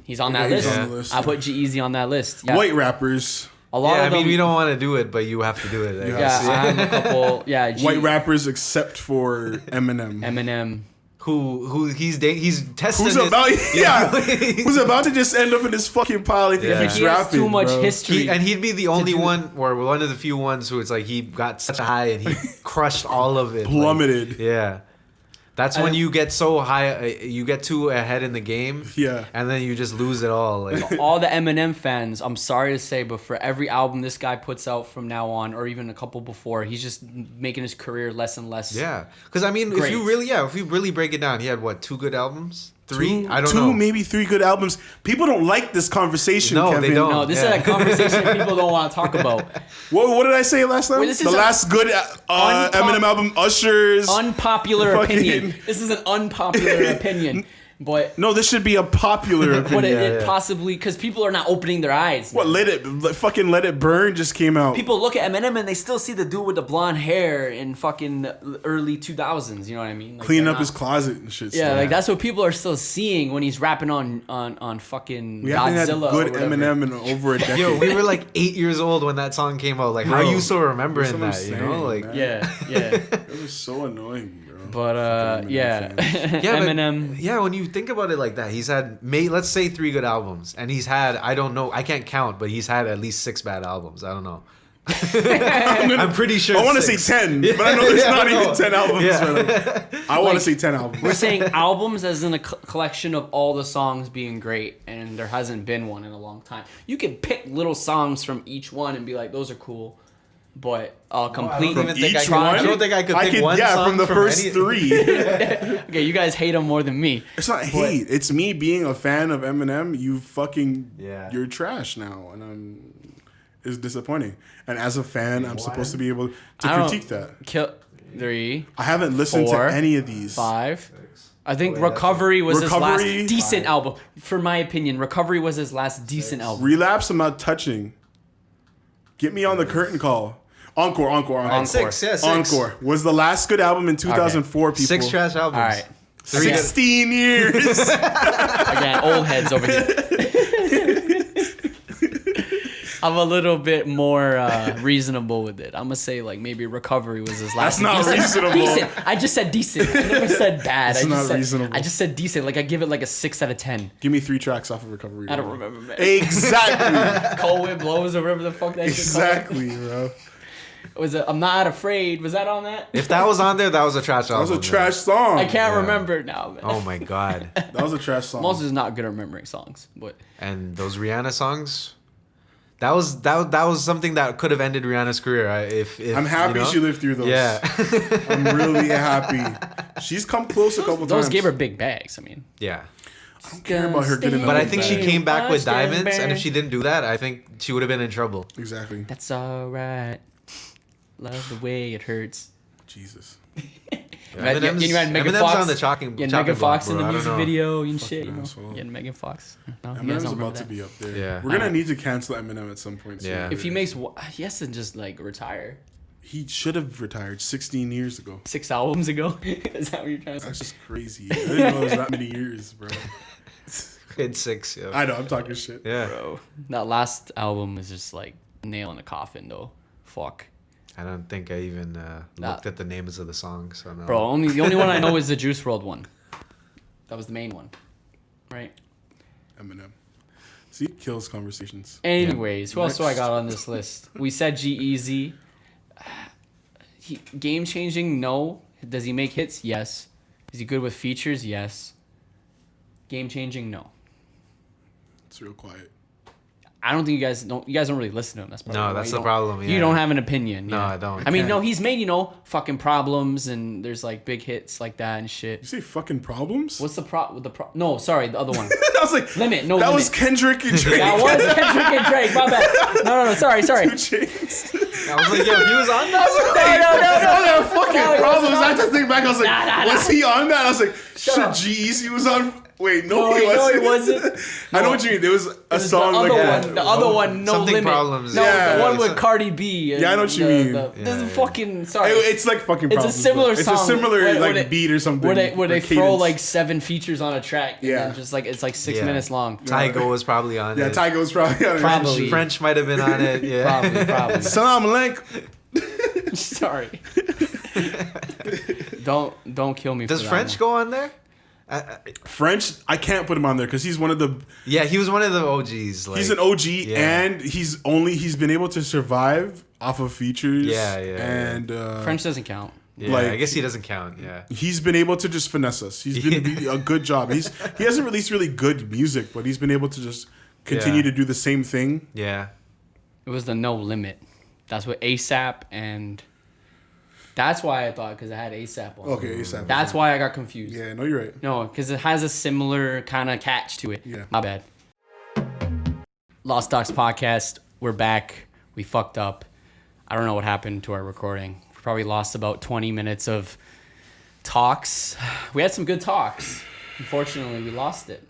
He's on that he's list. on the list. I put G-Eazy on that list. Yeah. White rappers. A lot Yeah, of I mean, them, we don't want to do it, but you have to do it. I guess. Yeah, I have a couple. Yeah, White rappers except for Eminem. Eminem. Who he's testing. Who's his- about who's about to just end up in this fucking pile if Yeah. he keeps He has rapping, too much bro. history. He'd be the only do- one, or one of the few ones who it's like he got such a high and he crushed all of it. Plummeted. Like, yeah. That's when you get so high, you get too ahead in the game. Yeah. And then you just lose it all. Like, All the Eminem fans, I'm sorry to say, but for every album this guy puts out from now on, or even a couple before, he's just making his career less and less. yeah. Because I mean, Great. if you really break it down, he had what, 2 good albums? 3? I don't two, know. maybe 3 good albums. People don't like this conversation. No, Kevin. they don't. No, this Yeah. is a conversation people don't want to talk about. What did I say last time? Wait, this is the a last good Eminem album, Usher's. Unpopular Fucking- opinion. This is an unpopular opinion. But No, this should be a popular but opinion. it possibly because people are not opening their eyes. What fucking Let It Burn just came out. People look at Eminem and they still see the dude with the blonde hair in fucking early 2000s. You know what I mean? Like, cleaning they're up his not- closet and shit. Yeah, still. like that's what people are still seeing when he's rapping on fucking We haven't had Godzilla. good or whatever. Eminem in over a decade. Yo, we were like 8 years old when that song came out. Like, how are Bro, you still remembering that's that? what You I'm know, saying, like, man. Yeah. It was so annoying, bro. But Fucking Eminem yeah, fans. yeah, Eminem. But, yeah, when you think about it like that, he's had let's say 3 good albums, and he's had I don't know, I can't count, but he's had at least 6 bad albums. I don't know. I'm pretty sure. I want to say 6. 10, but I know there's Yeah, not I know. even 10 albums. Yeah. Right? I want to say 10 albums. We're saying albums as in a collection of all the songs being great, and there hasn't been one in a long time. You can pick little songs from each one and be like, those are cool, but complete. even think I Each could- I one? don't think I could pick one song from the from first any- 3. Okay, you guys hate them more than me. It's not hate. It's me being a fan of Eminem. You fucking, Yeah. you're trash now, and it's disappointing. And as a fan, I'm supposed to be able to I don't- critique that. Kill 3, I haven't listened 4, to any of these. 5. I think Wait, that's Recovery was his last Recovery? decent album. For my opinion, Recovery was his last decent album. Relapse, I'm not touching. Get me on the curtain call. Encore. Encore. 6, yeah, 6. Encore was the last good album in 2004. People. 6 trash albums. All right. 16 years. Again, old heads over here. I'm a little bit more reasonable with it. I'm gonna say like maybe Recovery was his last. That's not reasonable. Decent. I just said decent. I never said bad. It's I just not said, reasonable. I just said decent. Like I give it like a 6 out of 10. Give me 3 tracks off of Recovery. I don't bro. remember, man. Exactly. Cold Wind Blows or whatever the fuck that shit called. Exactly, bro. Was it I'm Not Afraid? Was that on that? If that was on there, that was a trash That album. was a trash song. I can't remember now, man. Oh my god. That was a trash song. I'm also just not good at remembering songs, but And those Rihanna songs, that was something that could have ended Rihanna's career. If I'm happy you know? she lived through those. Yeah. I'm really happy. She's come close a couple those times. gave her big bags. I mean, Yeah. I don't care about her getting But I the think bag. she came back with Watch them diamonds, and if burn. she didn't do that, I think she would have been in trouble. Exactly. that's alright. Love the way it hurts. Jesus. Eminem's, you had Megan Eminem's Fox on the chopping You had chopping Megan block, Fox in bro. the I don't music know. video and shit. Fucking You know, asshole. you had Megan Fox. No, you guys Eminem's don't remember about to that? be up there. Yeah. We're gonna Alright. need to cancel Eminem at some point soon. Yeah. If he makes, he has to just like retire. He should have retired 16 years ago. 6 albums ago. Is that what you're trying to That's say? just crazy. I didn't know it was that many years, bro. It's 6, yeah. I know, I'm talking shit. Yeah. Bro, that last album is just like nail in the coffin though. Fuck. I don't think I even looked at the names of the songs. So no. Bro, the only one I know is the Juice WRLD one. That was the main one, right? Eminem. See, it kills conversations. Anyways, who else do I Next. got on this list? We said G-Eazy. Game changing? No. Does he make hits? Yes. Is he good with features? Yes. Game changing? No. It's real quiet. I don't think you guys don't really listen to him. That's probably No, why that's you the don't- problem, You yeah. don't have an opinion. No, yeah. I don't. I mean, can't. no, he's made fucking problems and there's like big hits like that and You shit. say fucking problems? What's the pro? No, sorry, the other one. I was like, Limit, no that limit. was Kendrick and Drake. That was Kendrick and Drake. My bad. No, sorry. 2 Chainz. I was like, yo, he was on that. I was like, fucking No, he problems. wasn't I had to think back. I was like, Nah. was he on that? I was like, shit, up. G-Eazy was on. Wait, No, he wasn't. he wasn't. I know what you mean. There was a It was song the like other that. one. The other one, no Something limit. Problems. No, Yeah. the one with So- Cardi B. and Yeah, I know what you the- mean. the- Yeah, This is yeah. fucking sorry. It's like fucking It's a problems. similar bro. It's song a similar where like they- beat or something. where they or throw cadence. like 7 features on a track. And Yeah. then just like it's like 6 Yeah. minutes long. Tygo was probably on Yeah, it. Tyga was probably on it. Probably. French might have been on it. Yeah. Probably. Salam alaikum. Sorry. don't kill me. Does for that French one. go on there? French, I can't put him on there because he's one of the. Yeah, he was one of the OGs. Like, He's an OG, yeah. and he's been able to survive off of features. Yeah. And French doesn't count. Yeah, like- I guess he doesn't count. Yeah. he's been able to just finesse us. He's been a good job. He hasn't released really good music, but he's been able to just continue Yeah. to do the same thing. Yeah. It was the No Limit. That's what ASAP and That's why I thought, because it had ASAP on it. Okay, ASAP. That's why I got confused. Yeah, no, you're right. No, because it has a similar kind of catch to it. Yeah. My bad. Lost Docs Podcast. We're back. We fucked up. I don't know what happened to our recording. We probably lost about 20 minutes of talks. We had some good talks. Unfortunately, we lost it.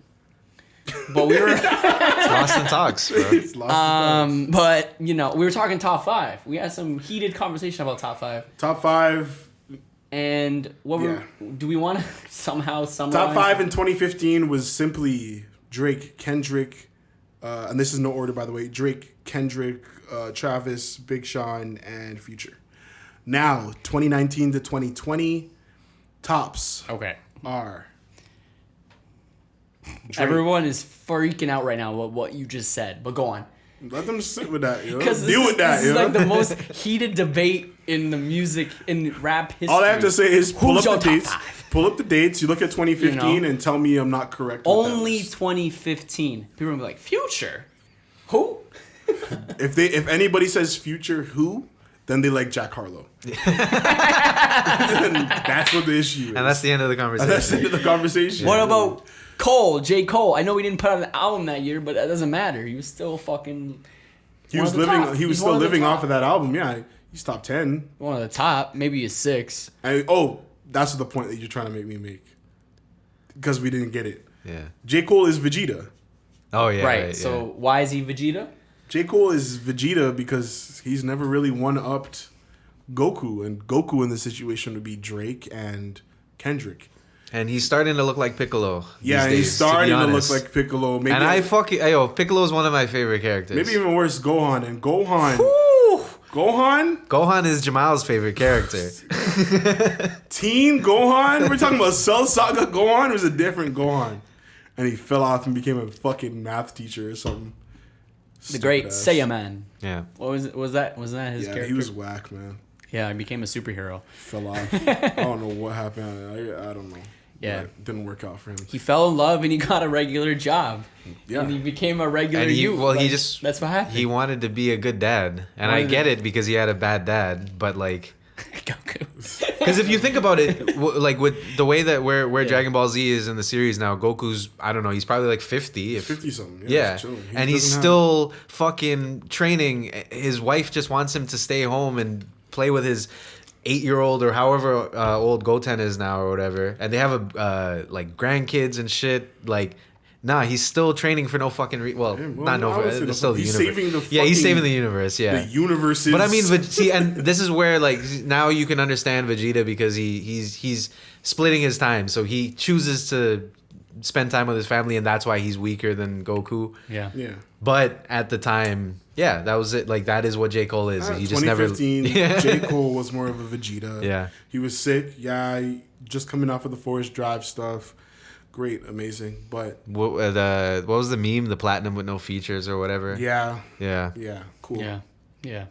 But we were... It's lost in talks, bro. It's lost in But, you know, we were talking top 5. We had some heated conversation about top 5. top 5. And what do we want to somehow summarize? Top 5 in 2015 was simply Drake, Kendrick, and this is no order, by the way. Drake, Kendrick, Travis, Big Sean, and Future. Now, 2019 to 2020, tops Okay. are... Drake. Everyone is freaking out right now with what you just said, but go on. Let them sit with that, yo. Because Deal with that, this yo. is like the most heated debate in the music, in rap history. All I have to say is pull Who's up the your dates. top 5? Pull up the dates. You look at 2015 You know? and tell me I'm not correct. With Only that list. 2015. People are gonna be like, Future? Who? If anybody says Future, who? Then they like Jack Harlow. And that's what the issue is. And that's the end of the conversation. That's the end of the conversation. What about Cole, J. Cole? I know we didn't put out an album that year, but that doesn't matter. He was still fucking... He was one of the living. top. He was He's still one of the living top. off of that album. Yeah, he's top 10. One of the top. Maybe a 6. And that's the point that you're trying to make me make. Because we didn't get it. Yeah. J. Cole is Vegeta. Oh, yeah. Right, so why is he Vegeta? J. Cole is Vegeta because he's never really one-upped Goku. And Goku in this situation would be Drake and Kendrick. And he's starting to look like Piccolo. Yeah, these he's days, starting to look honest. like Piccolo. Maybe And Piccolo is one of my favorite characters. maybe even worse, Gohan. And Gohan. Woo! Gohan? Gohan is Jamal's favorite character. Teen Gohan? We're talking about Cell Saga Gohan? Or was a different Gohan? And he fell off and became a fucking math teacher or something. The great Stupid ass. Saiyaman. Yeah. What was it? Was that his Yeah, character? he was whack, man. Yeah, he became a superhero. Fell off. I don't know what happened. I don't know. Yeah. But it didn't work out for him. He fell in love and he got a regular job. Yeah. And he became a regular And youth. That's what happened. He wanted to be a good dad. And I Wanted get to- it because he had a bad dad. But, like... Goku. Because if you think about it, like, with the way that where Dragon Ball Z is in the series now, Goku's, I don't know, he's probably like 50. He's 50-something. Yeah, he's chilling. and he's doesn't have- still fucking training. His wife just wants him to stay home and play with his 8-year-old or however old Goten is now or whatever. And they have like grandkids and shit. Like, nah, he's still training for no fucking not no. I would say It's still the he's universe. saving the Yeah, he's fucking- saving the universe. Yeah, The universe is... but I mean, see, and this is where like now you can understand Vegeta because he's splitting his time, so he chooses to spend time with his family, and that's why he's weaker than Goku. Yeah. Yeah. But at the time, yeah, that was it. Like that is what J. Cole is. He just never. 2015, Yeah. J. Cole was more of a Vegeta. Yeah. He was sick. Yeah, just coming off of the Forest Drive stuff. Great, amazing. But What was the meme? The platinum with no features or whatever. yeah, Yeah. cool. Yeah. Yeah.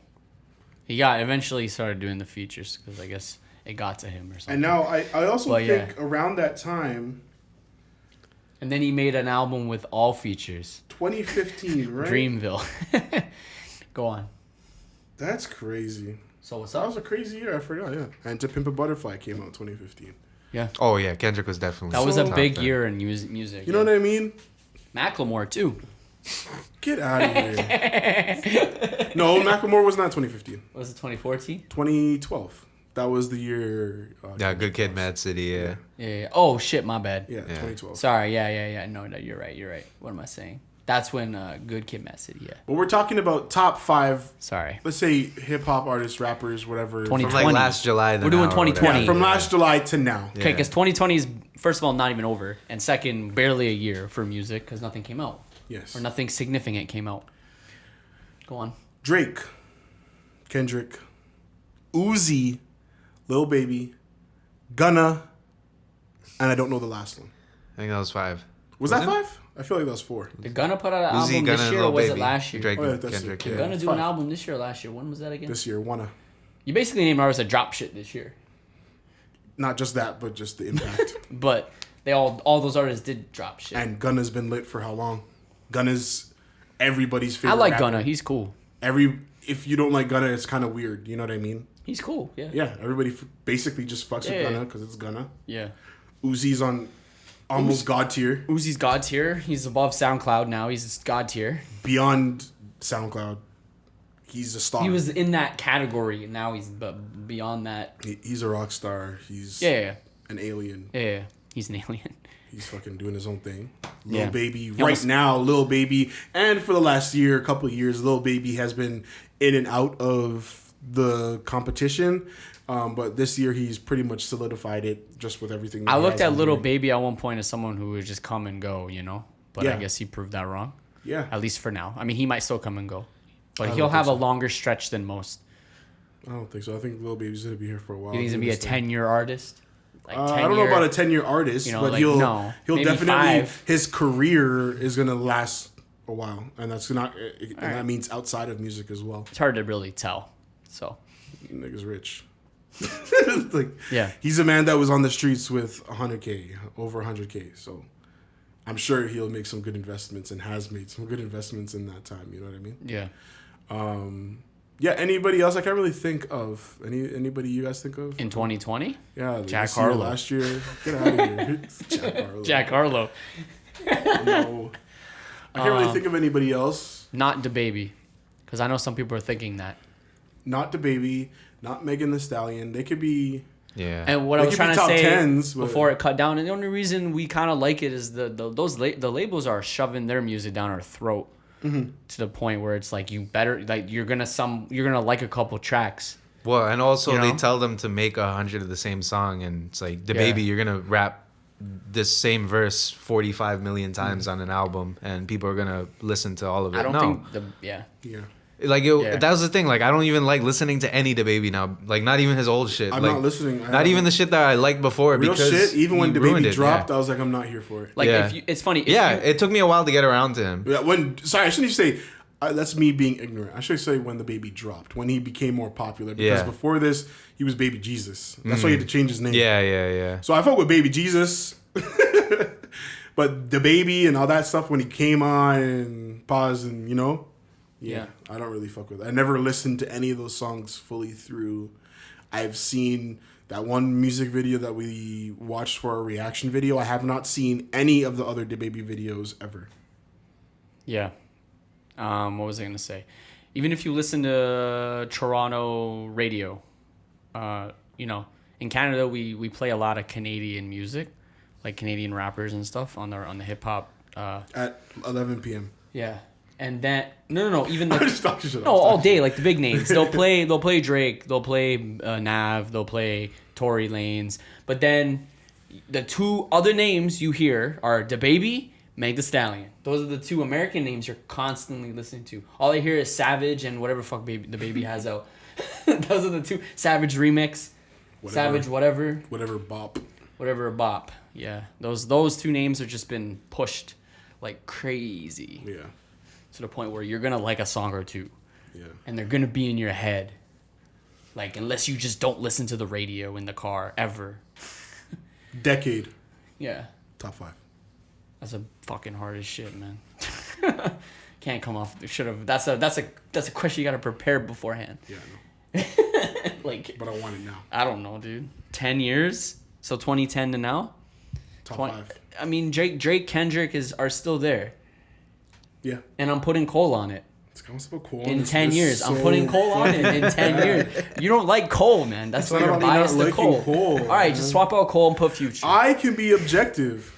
He eventually started doing the features because I guess it got to him or something. And now I also Well, yeah. think around that time, And then he made an album with all features. 2015, right? Dreamville. Go on. That's crazy. So what's That up? was a crazy year. I forgot. Yeah. And To Pimp a Butterfly came out in 2015. Yeah. Oh yeah, Kendrick was definitely. That was a top big then. year in music. You know what I mean? Macklemore too. Get out of here. No, Macklemore was not 2015. Was it 2014? 2012. That was the year. Yeah, Good Kid, Mad City. Yeah. Yeah. Oh shit, my bad. Yeah, 2012. Sorry. Yeah. No, you're right. What am I saying? That's when Good Kid, Mad City. Yeah. But we're talking about top 5. Sorry. Let's say hip hop artists, rappers, whatever. 20 From like 20. last July. We're doing 2020. Yeah, from last July to now. Okay, because 2020 is first of all not even over, and second, barely a year for music because nothing came out Yes. or nothing significant came out. Go on. Drake, Kendrick, Uzi, Lil Baby, Gunna, and I don't know the last one. I think that was 5. Was that 5? I feel like that was 4. Did Gunna put out an Uzi, album Gunna, this and year or Lil was Baby. it last year? Drake, Oh, yeah, that's Kendrick. it. Yeah. Gunna it's do an 5. album this year or last year? When was that again? This year, wanna. You basically named artists that drop shit this year, Not just that, but just the impact. but they all those artists did drop shit. And Gunna's been lit for how long? Gunna's everybody's I favorite like rapper. Gunna. He's cool. If you don't like Gunna, it's kind of weird. You know what I mean? He's cool. Yeah. Yeah, everybody basically just fucks with Yeah. Gunna because it's Gunna. Yeah. Uzi's on almost God tier. Uzi's God tier. He's above SoundCloud now. He's God tier. Beyond SoundCloud, he's a star. He was in that category, and now he's beyond that. He's a rock star. He's Yeah. an alien. Yeah. He's an alien. He's fucking doing his own thing. Yeah. Lil Baby, right almost- now, Lil Baby, and for the last year, couple of years, Lil Baby has been in and out of the competition. But this year, he's pretty much solidified it just with everything. That I he looked has at been Little doing. Baby at one point as someone who would just come and go, But I Yeah. guess he proved that wrong. Yeah. At least for now. I mean, he might still come and go. But I he'll don't have a think so. longer stretch than most. I don't think so. I think Lil Baby's going to be here for a while. You think he's going to be a 10-year artist? Like I don't know about a 10-year artist, but like, he'll no, he'll maybe definitely 5. his career is gonna last a while, and that's not and right. that means outside of music as well. It's hard to really tell. So, Nigga's rich. Like yeah. he's a man that was on the streets with 100K, over 100K. So I'm sure he'll make some good investments and has made some good investments in that time. You know what I mean? Yeah. Yeah. Anybody else? I can't really think of anybody you guys think of In 2020? Yeah, like Jack this year, Harlow. last year. Get out of here, Jack Harlow. Jack Harlow. No. I can't really think of anybody else. Not DaBaby. Because I know some people are thinking that. Not DaBaby, not Megan Thee Stallion. They could be. Yeah. And what They I was could be trying to top say 10s, but- before it cut down, and the only reason we kind of like it is the labels are shoving their music down our throat to the point where it's like you're gonna like a couple tracks. Well, and also You know? they tell them to make 100 of the same song, and it's like the Yeah. baby, you're gonna rap this same verse 45 million times on an album, and people are gonna listen to all of it. I don't no. think Yeah. Like Yeah. that was the thing. Like I don't even like listening to any DaBaby now. Like not even his old shit. I'm like, not listening. Not even the shit that I liked before. Real because shit. Even when he the ruined baby it, dropped, yeah. I was like, I'm not here for it. like Yeah. it's funny. If Yeah, you- it took me a while to get around to him. Yeah, sorry, I shouldn't say. That's me being ignorant. I should say when the baby dropped, when he became more popular. Because Yeah. before this, he was Baby Jesus. That's why he had to change his name. Yeah. So I fuck with Baby Jesus, but the baby and all that stuff when he came on and paused and Yeah. I don't really fuck with it. I never listened to any of those songs fully through. I've seen that one music video that we watched for a reaction video. I have not seen any of the other DaBaby videos ever. Yeah. What was I gonna say? Even if you listen to Toronto radio, in Canada we play a lot of Canadian music, like Canadian rappers and stuff on the hip hop. At 11 p.m. Yeah. And then no, even I'm the just talking shit. no all day, like the big names. They'll play Drake, they'll play Nav, they'll play Tory Lanez, but then the two other names you hear are DaBaby, Meg Thee Stallion. Those are the two American names you're constantly listening to. All I hear is Savage and whatever fuck the baby has out. Those are the two. Savage remix, Savage whatever bop. a bop. Yeah, those two names have just been pushed like crazy Yeah, to the point where you're gonna like a song or two, yeah. and they're gonna be in your head. Like unless you just don't listen to the radio in the car ever. Decade Yeah. top 5. That's a fucking hard as shit, man. Can't come off. Should have. That's a question you gotta prepare beforehand. Yeah, I know. Like But I want it now. I don't know, dude. 10 years. So 2010 to now. Top 20 5. I mean, Drake, Kendrick are still there, Yeah. and I'm putting Cole on it. It's kind of so cool. In It's 10 years, I'm so putting Cole on it in 10 years. You don't like Cole, man. That's It's why not you're about me not biased to liking Cole. Cole, All right, man. just swap out Cole and put Future. I can be objective.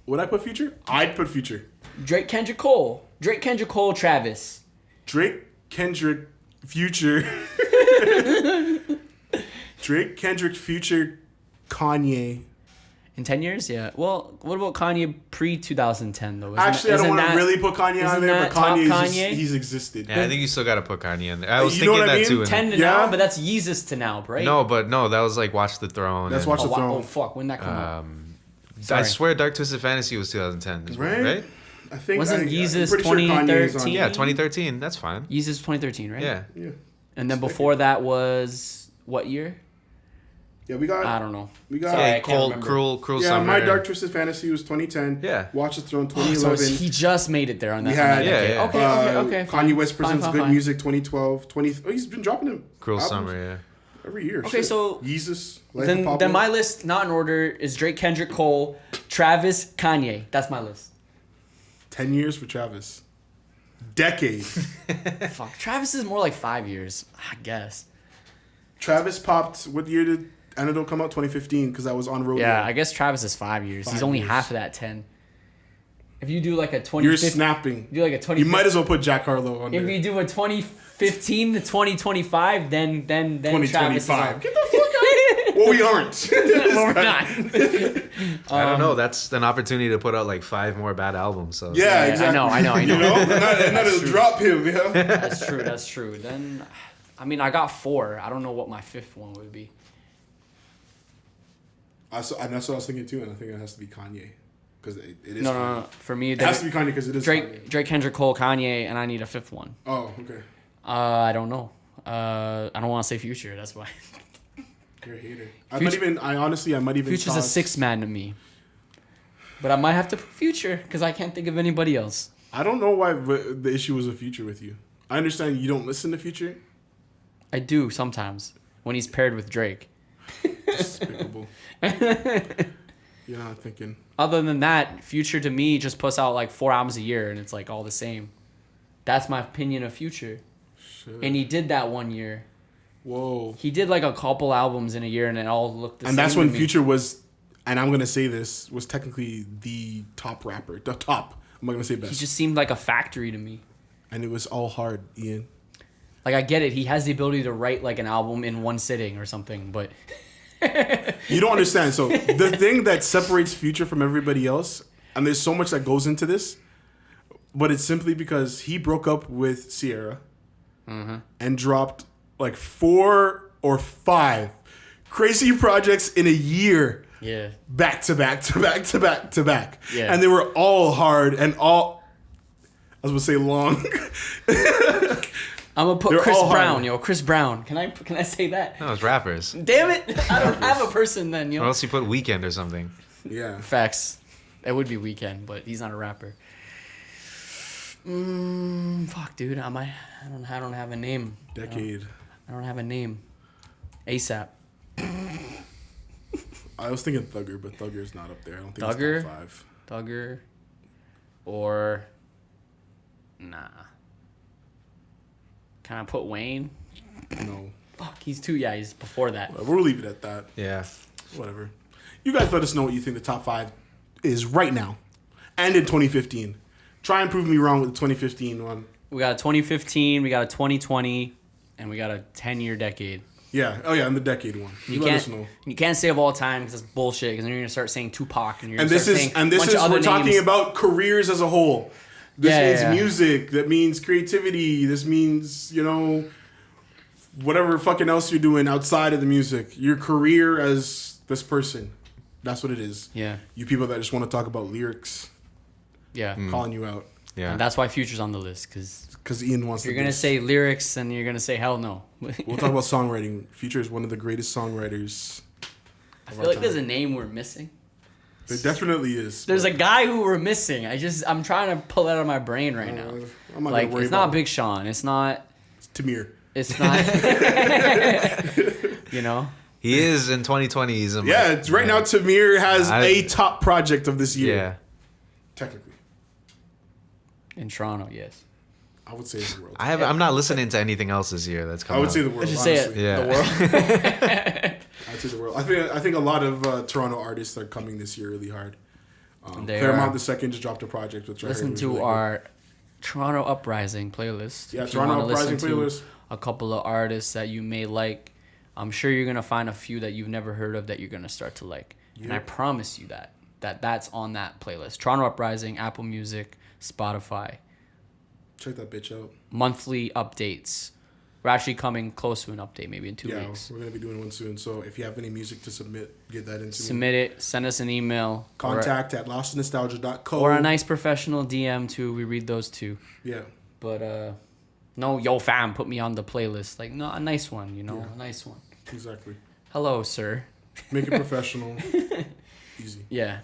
Would I put Future? I'd put Future. Drake, Kendrick, Cole. Drake, Kendrick, Cole, Travis. Drake, Kendrick, Future. Drake, Kendrick, Future, Kanye. In 10 years, yeah. Well, what about Kanye pre-2010 though? Actually, I don't want to really put Kanye on isn't there, that but top Kanye, Kanye? he's existed. Yeah, I think you still gotta put Kanye in there. I was You know thinking what I that mean? too. 10 to Yeah. now, but that's Yeezus to now, right? No, that was like Watch the Throne. That's and, Watch the Oh, Throne. oh fuck, when that come out? I Sorry. swear Dark Twisted Fantasy was 2010. As well, Right? right? I think Wasn't I'm Yeezus pretty sure Kanye is on 2013? Yeah, 2013. That's fine. Yeezus 2013, right? Yeah. Yeah. And then before that was what year? Yeah, we got. I don't know. We got. Sorry, I Yeah, can't cold, remember. cruel Yeah, summer. My Dark Twisted Fantasy was 2010. Yeah. Watch the Throne So 2011. he just made it there on that. We had- on that Yeah, decade. yeah. Okay. Kanye West presents fine, Good fine. Music 2012. He's been dropping them. Cruel albums summer, yeah. every year. Okay, Shit. so Yeezus. Life of Pablo. Then my list, not in order, is Drake, Kendrick, Cole, Travis, Kanye. That's my list. 10 years for Travis. Decade. Fuck, Travis is more like 5 years, I guess. Travis popped. What year did Antidote come out? 2015, because I was on road. Yeah, I guess Travis is 5 years. 5 He's only years. half of that 10. If you do like a 20, You're snapping. do like a 20. You might as well put Jack Harlow on If there. you do a 2015 to 2025, then Travis is 2025. on. Get the fuck out. Well, we aren't. Well, we're not. I don't know. That's an opportunity to put out like 5 more bad albums. So Yeah, Yeah, exactly. I know. You know, and not to drop him. You know. That's true. Then, I mean, I got 4. I don't know what my 5th one would be. And that's what I was thinking too, and I think it has to be Kanye, because it is. No. For me, It has to be Kanye because it is Kanye. Drake, Kendrick, Cole, Kanye, and I need a 5th one. Oh, okay. I don't know. I don't want to say Future. That's why. You're a hater. I might even. Future's a toss- 6th man to me. But I might have to put Future because I can't think of anybody else. I don't know why the issue was a Future with you. I understand you don't listen to Future. I do sometimes when he's paired with Drake. Despicable. You're not thinking. Other than that, Future to me just puts out like 4 albums a year and it's like all the same. That's my opinion of Future. Shit. And he did that one year. Whoa. He did like a couple albums in a year and it all looked the same. And that's to when me. Future was, and I'm gonna say this, was technically the top rapper. The top. I'm not gonna say He best. just seemed like a factory to me. And it was all hard, Ian. Like I get it, he has the ability to write like an album in one sitting or something, but You don't understand. So the thing that separates Future from everybody else, and there's so much that goes into this, but it's simply because he broke up with Sierra and dropped like 4 or 5 crazy projects in a year, yeah. back to back to back to back to back. Yeah. And they were all hard and all, I was gonna say long. I'm gonna put They're Chris all hard. Brown, yo. Chris Brown. Can I say that? no, it's rappers. Damn it! I don't have a person then, Or yo. else you put Weekend or something. Yeah. Facts. It would be Weekend, but he's not a rapper. Fuck, dude. I don't have a name. Decade. I don't have a name. ASAP. I was thinking Thugger, but Thugger's not up there. I don't think Thugger? he's top 5. Thugger. Or nah. Can I put Wayne? No. Fuck, he's before that. We'll leave it at that. Yeah. Whatever. You guys let us know what you think the top 5 is right now. And in 2015. Try and prove me wrong with the 2015 one. We got a 2015, we got a 2020, and we got a 10-year decade. Yeah. Oh, yeah, and the decade one. You let us know. You can't say of all time because it's bullshit. Because then you're gonna start saying Tupac, and you're And gonna this start is saying and a this bunch is of other we're talking names. about careers as a whole. This Yeah, means yeah. music. That means creativity. This means, whatever fucking else you're doing outside of the music. Your career as this person. That's what it is. Yeah, You people that just want to talk about lyrics, yeah. calling you out. Yeah. And that's why Future's on the list because Because Ian wants you're to gonna diss. say lyrics and you're gonna say hell no. We'll talk about songwriting. Future is one of the greatest songwriters. I feel like there's a name we're missing. There definitely is. There's a guy who we're missing. I'm trying to pull it out of my brain right now. I'm not Like gonna worry it's not about Big Sean. It's not. Tamir. It's not. You know. He is in 2020. He's in Yeah, it's right now Tamir has I- a top project of this year. Yeah. Technically. In Toronto, yes. I would say the world. I'm not listening to anything else this year that's I coming would say out. the world. Let's just say it. honestly. Yeah. The world. I'd say the world. I think a lot of Toronto artists are coming this year really hard. They Claremont are. the Second just dropped a project which I heard Listen was to really good. our Toronto Uprising playlist. Yeah, If you Toronto wanna listen Uprising to playlist. A couple of artists that you may like. I'm sure you're gonna find a few that you've never heard of that you're gonna start to like. And I Yep. promise you that's on that playlist. Toronto Uprising, Apple Music, Spotify. Check that bitch out. Monthly updates. We're actually coming close to an update, maybe in 2 Yeah, weeks. we're gonna be doing one soon. So if you have any music to submit, get that into me. Submit it. Send us an email. Contact at lostnostalgia.co. Or a nice professional DM too. We read those too. Yeah. But no, yo fam, put me on the playlist. Like no, a nice one, a nice one. Exactly. Hello, sir. Make it professional. Easy. Yeah.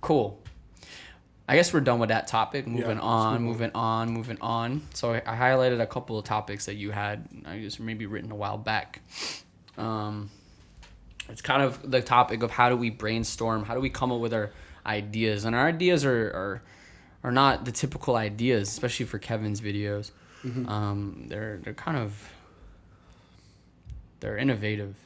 Cool. I guess we're done with that topic. Moving on. So I highlighted a couple of topics that you had, I guess maybe written a while back. It's kind of the topic of how do we brainstorm? How do we come up with our ideas? And our ideas are not the typical ideas, especially for Kevin's videos. Mm-hmm. They're kind of, they're innovative.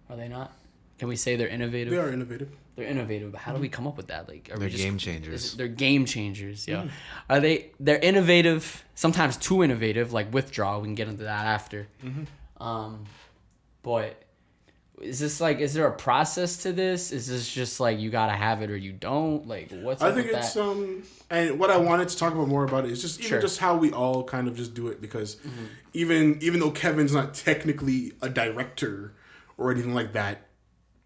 Are they not? Can we say they're innovative? They are innovative. They're innovative, but how do we come up with that? Like, are They're we just, game changers. They're game changers, yeah. Are they? They're innovative. Sometimes too innovative, like Withdraw. We can get into that after. But is this like? Is there a process to this? Is this just like you gotta have it or you don't? Like, what's I up think with it's that? and what I wanted to talk about more about is just even just how we all kind of just do it, because even though Kevin's not technically a director or anything like that,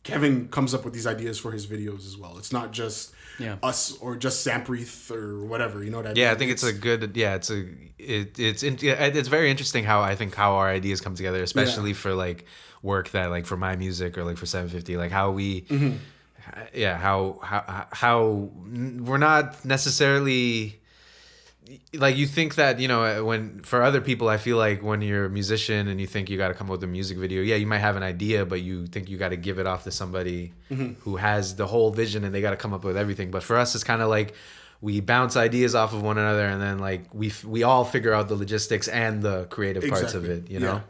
Kevin comes up with these ideas for his videos as well. It's not just us or just Sampreeth or whatever. You know what I mean? Yeah, I think it's very interesting how our ideas come together, especially for like work that like for my music or like for 750, like how we, how we're not necessarily. Like you think that, you know, when for other people, I feel like when you're a musician and you think you got to come up with a music video, you might have an idea, but you think you got to give it off to somebody who has the whole vision and they got to come up with everything. But for us, it's kind of like we bounce ideas off of one another and then like we all figure out the logistics and the creative parts of it, you know?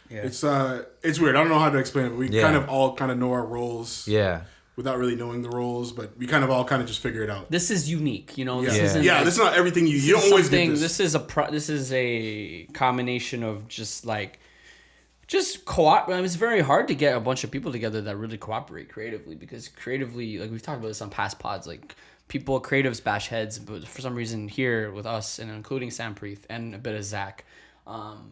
Yeah. It's weird. I don't know how to explain it, but we kind of all kind of know our roles. Yeah. Without really knowing the roles, but we kind of all kind of just figure it out. This is unique, you know. Yeah, this isn't like, this is not everything you don't always get this. This is a combination of just co-op. I mean, it's very hard to get a bunch of people together that really cooperate creatively, because creatively, like we've talked about this on past pods, like creatives bash heads, but for some reason here with us and including Sampreeth and a bit of Zach,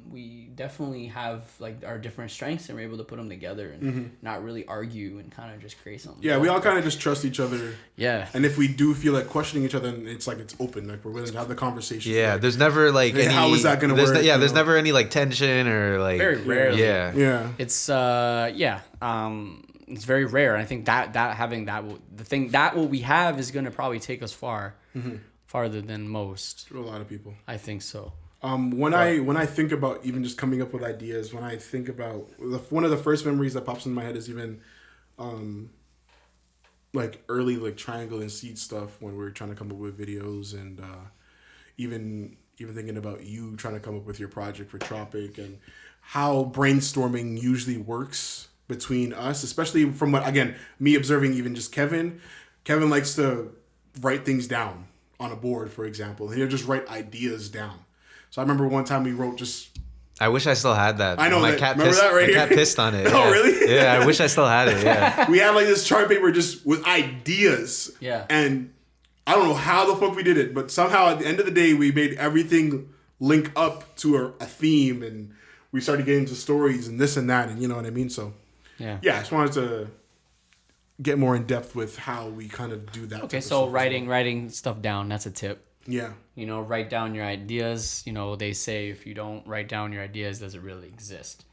we definitely have like our different strengths and we're able to put them together and not really argue and kind of just create something. Yeah, we all kind of just trust each other. Yeah. And if we do feel like questioning each other, it's like it's open, like we're willing to have the conversation. Yeah, like, there's never like any. How is that gonna work? There's never any like tension or like. Very rarely. Yeah. Yeah. It's it's very rare. And I think that having that what we have is going to probably take us farther than most. For a lot of people. I think so. When I think about even just coming up with ideas, when I think about one of the first memories that pops in my head is even, like early like Triangle and Seed stuff when we were trying to come up with videos, and even thinking about you trying to come up with your project for Tropic and how brainstorming usually works between us, especially from what, again, me observing even just Kevin. Kevin likes to write things down on a board, for example. He'll just write ideas down. So I remember one time we wrote just... I wish I still had that. I know my that. cat Remember pissed, that right my here? cat pissed on it. Oh, really? Yeah, I wish I still had it. Yeah. We had like this chart paper just with ideas. Yeah. And I don't know how the fuck we did it, but somehow at the end of the day, we made everything link up to a theme, and we started getting into stories and this and that, and you know what I mean? So, yeah, I just wanted to get more in depth with how we kind of do that. Okay, so writing stuff down, that's a tip. Yeah. You know, write down your ideas. You know, they say if you don't write down your ideas, does it really exist?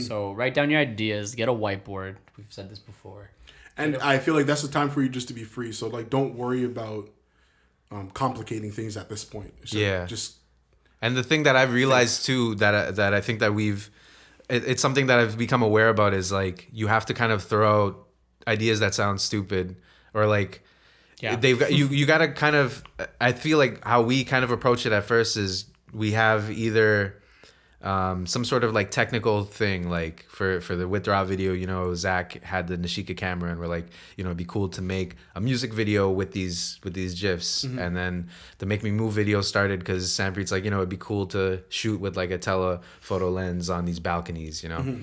So write down your ideas, get a whiteboard. We've said this before. And I feel like that's the time for you just to be free. So, like, don't worry about complicating things at this point. So just... And the thing that I've realized too, that I think that it's something that I've become aware about is like, you have to kind of throw out ideas that sound stupid or like, they've got you got to kind of, I feel like how we kind of approach it at first is we have either some sort of like technical thing, like for the Withdraw video, you know, Zach had the Nishika camera and we're like, you know, it'd be cool to make a music video with these GIFs. And then the Make Me Move video started because Sampreet's like, you know, it'd be cool to shoot with like a telephoto lens on these balconies, you know.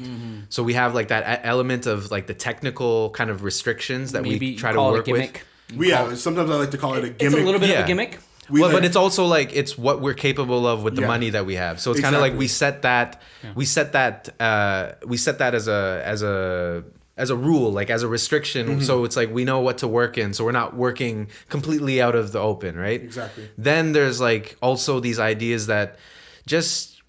So we have like that element of like the technical kind of restrictions that we try to work with. Sometimes I like to call it a gimmick. It's a little bit of a gimmick. But it's also like it's what we're capable of with the money that we have. So it's kind of like we set that as a rule, like as a restriction. So it's like we know what to work in. So we're not working completely out of the open, right? Exactly. Then there's like also these ideas that just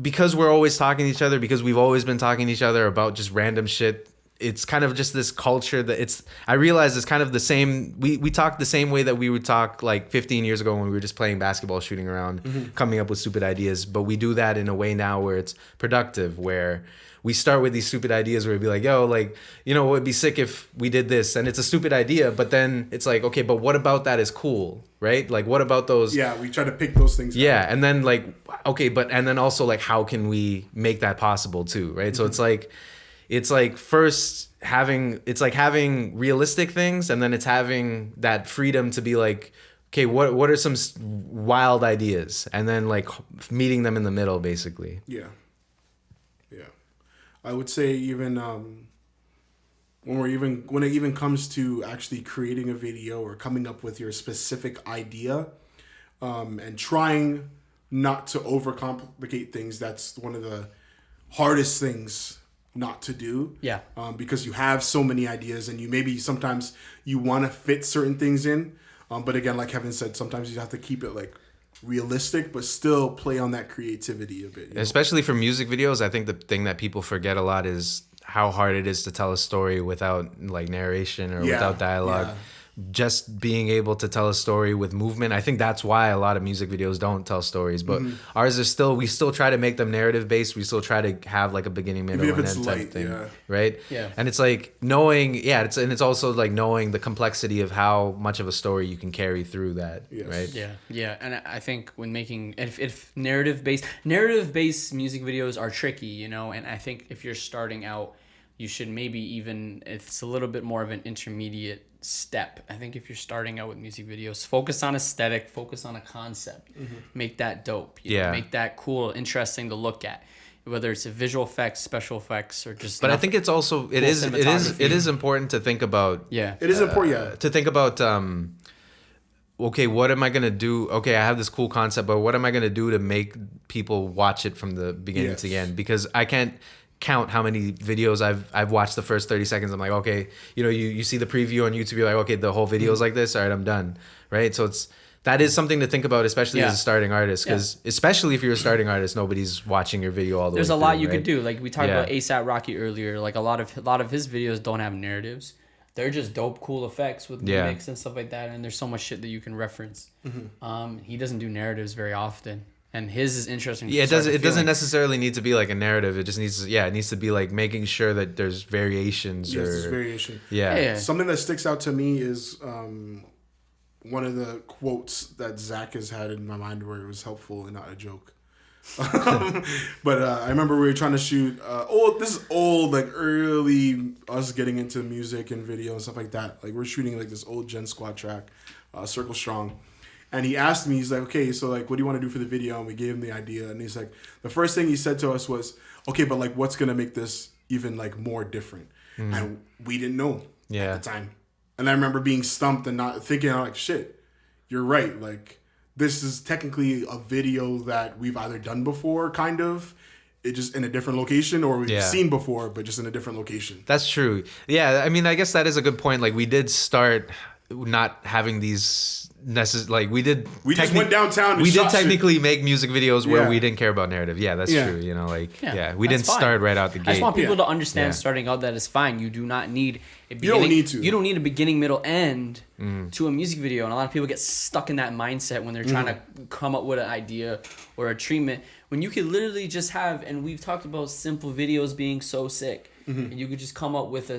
because we're always talking to each other, because we've always been talking to each other about just random shit. it's kind of just this culture that I realize it's kind of the same. We talk the same way that we would talk like 15 years ago when we were just playing basketball, shooting around, coming up with stupid ideas. But we do that in a way now where it's productive, where we start with these stupid ideas where we'd be like, yo, like, you know, it'd be sick if we did this. And it's a stupid idea, but then it's like, okay, but what about that is cool, right? Like, what about those? Yeah, we try to pick those things Yeah, out. and then like, okay, and then also like, how can we make that possible too, right? So it's like first it's like having realistic things, and then it's having that freedom to be like, okay, what are some wild ideas, and then like meeting them in the middle, basically. Yeah. I would say even when it even comes to actually creating a video or coming up with your specific idea, and trying not to overcomplicate things, that's one of the hardest things not to do. Yeah. Because you have so many ideas, and sometimes you want to fit certain things in, but again, like Kevin said, sometimes you have to keep it like realistic, but still play on that creativity a bit. Especially for music videos, I think the thing that people forget a lot is how hard it is to tell a story without like narration or without dialogue. Yeah. Just being able to tell a story with movement. I think that's why a lot of music videos don't tell stories, but ours are we still try to make them narrative based. We still try to have like a beginning, middle, Even if and it's end type light, thing, yeah. right? Yeah. And it's like knowing, it's also like knowing the complexity of how much of a story you can carry through that, Yes. right? Yeah, and I think when making if narrative based music videos are tricky, you know, and I think if you're starting out, you should maybe even, it's a little bit more of an intermediate step. I think if you're starting out with music videos, focus on aesthetic, focus on a concept, make that dope, you know, make that cool, interesting to look at, whether it's a visual effects, special effects, or just. But I think it's also it is important to think about. Yeah, It is important. Yeah. To think about. Okay, what am I gonna do? Okay, I have this cool concept, but what am I gonna do to make people watch it from the beginning to the end? Because I can't count how many videos I've watched the first 30 seconds. I'm like, okay, you know, you see the preview on YouTube, you're like, okay, the whole video is like this. All right, I'm done. Right. So that is something to think about, especially as a starting artist, because especially if you're a starting artist, nobody's watching your video all the way. There's a through, lot you right? could do. Like we talked about ASAP Rocky earlier. Like a lot of his videos don't have narratives. They're just dope, cool effects with gimmicks and stuff like that. And there's so much shit that you can reference. He doesn't do narratives very often. And his is interesting. Yeah, it doesn't necessarily need to be like a narrative. It just needs to, it needs to be like making sure that there's variations. Yes, there's variation. Yeah. Something that sticks out to me is one of the quotes that Zach has had in my mind where it was helpful and not a joke. But I remember we were trying to shoot this is old, like early us getting into music and video and stuff like that. Like we're shooting like this old Gen Squad track, Circle Strong. And he asked me, he's like, okay, so like, what do you want to do for the video? And we gave him the idea. And he's like, the first thing he said to us was, okay, but like, what's going to make this even like more different? And we didn't know at the time. And I remember being stumped and not thinking, I'm like, shit, you're right. Like, this is technically a video that we've either done before, kind of, it just in a different location, or we've seen before, but just in a different location. That's true. Yeah, I mean, I guess that is a good point. Like, we did start not having these we just went downtown and we shot did technically shit. Make music videos where we didn't care about narrative. Yeah, that's true. You know, like we didn't start right out the gate. I just want people to understand starting out that it's fine. You do not need a beginning. You don't need to. You don't need a beginning, middle, end to a music video. And a lot of people get stuck in that mindset when they're trying to come up with an idea or a treatment. When you could literally just have, and we've talked about simple videos being so sick. And you could just come up with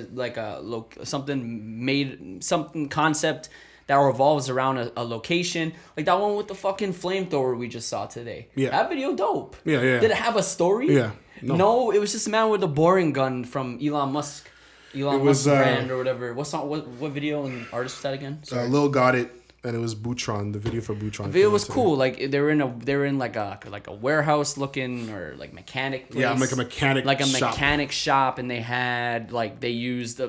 something concept that revolves around a location. Like that one with the fucking flamethrower we just saw today. Yeah. That video dope. Yeah. Did it have a story? Yeah. No, it was just a man with a boring gun from Elon Musk. Musk's brand or whatever. What video and artist was that again? Lil Got It. And it was Boutron, the video for Boutron. The video was cool. Like they were in like a warehouse looking or like mechanic place. Yeah, like a mechanic shop, and they had they used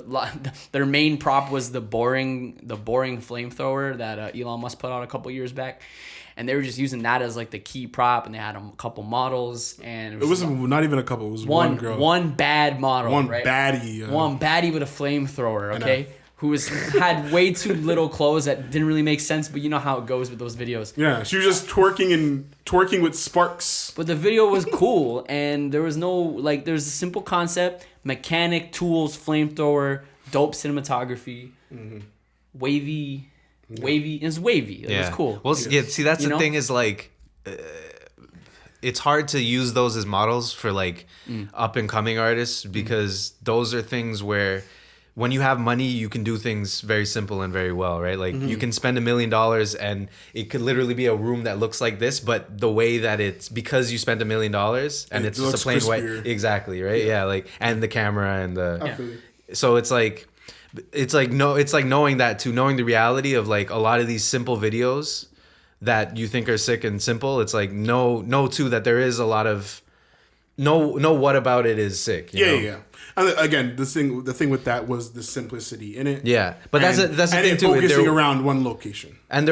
their main prop was the boring flamethrower that Elon Musk put out a couple years back. And they were just using that as like the key prop, and they had a couple models, and it was not even a couple. It was one girl, one bad model, one right? baddie, one baddie with a flamethrower. Okay, had way too little clothes that didn't really make sense, but you know how it goes with those videos. Yeah, she was just twerking with sparks. But the video was cool, and there was no, like, there's a simple concept, mechanic, tools, flamethrower, dope cinematography, wavy, it's wavy. Like, it's cool. Well, yeah, see, that's You the know? thing is, like, it's hard to use those as models for, like, up-and-coming artists because those are things where when you have money, you can do things very simple and very well, right? Like, you can spend $1 million and it could literally be a room that looks like this, but the way that it's, because you spent $1 million and it's just a plain white, exactly, right? Yeah, like, and the camera and the, so it's like knowing that too, knowing the reality of, like, a lot of these simple videos that you think are sick and simple. It's like, know too that there is a lot of, know what about it is sick. You know? Yeah. And again, the thing with that was the simplicity in it. Yeah, but that's the thing too. Focusing around one location. And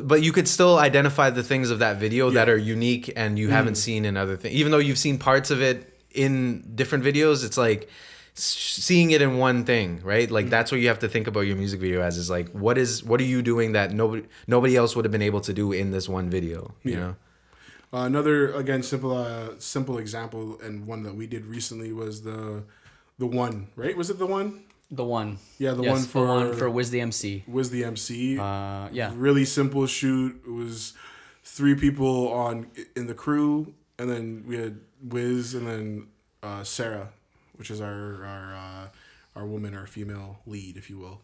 but you could still identify the things of that video that are unique and you haven't seen in other things. Even though you've seen parts of it in different videos, it's like seeing it in one thing, right? Like that's what you have to think about your music video as, is like, what are you doing that nobody else would have been able to do in this one video? You know. Another, again, simple example, and one that we did recently was the one, right? Was it the one? The one. Yeah, the yes, one for Wiz the MC. Wiz the MC. Yeah. Really simple shoot. It was 3 people in the crew, and then we had Wiz and then Sarah, which is our woman, our female lead, if you will.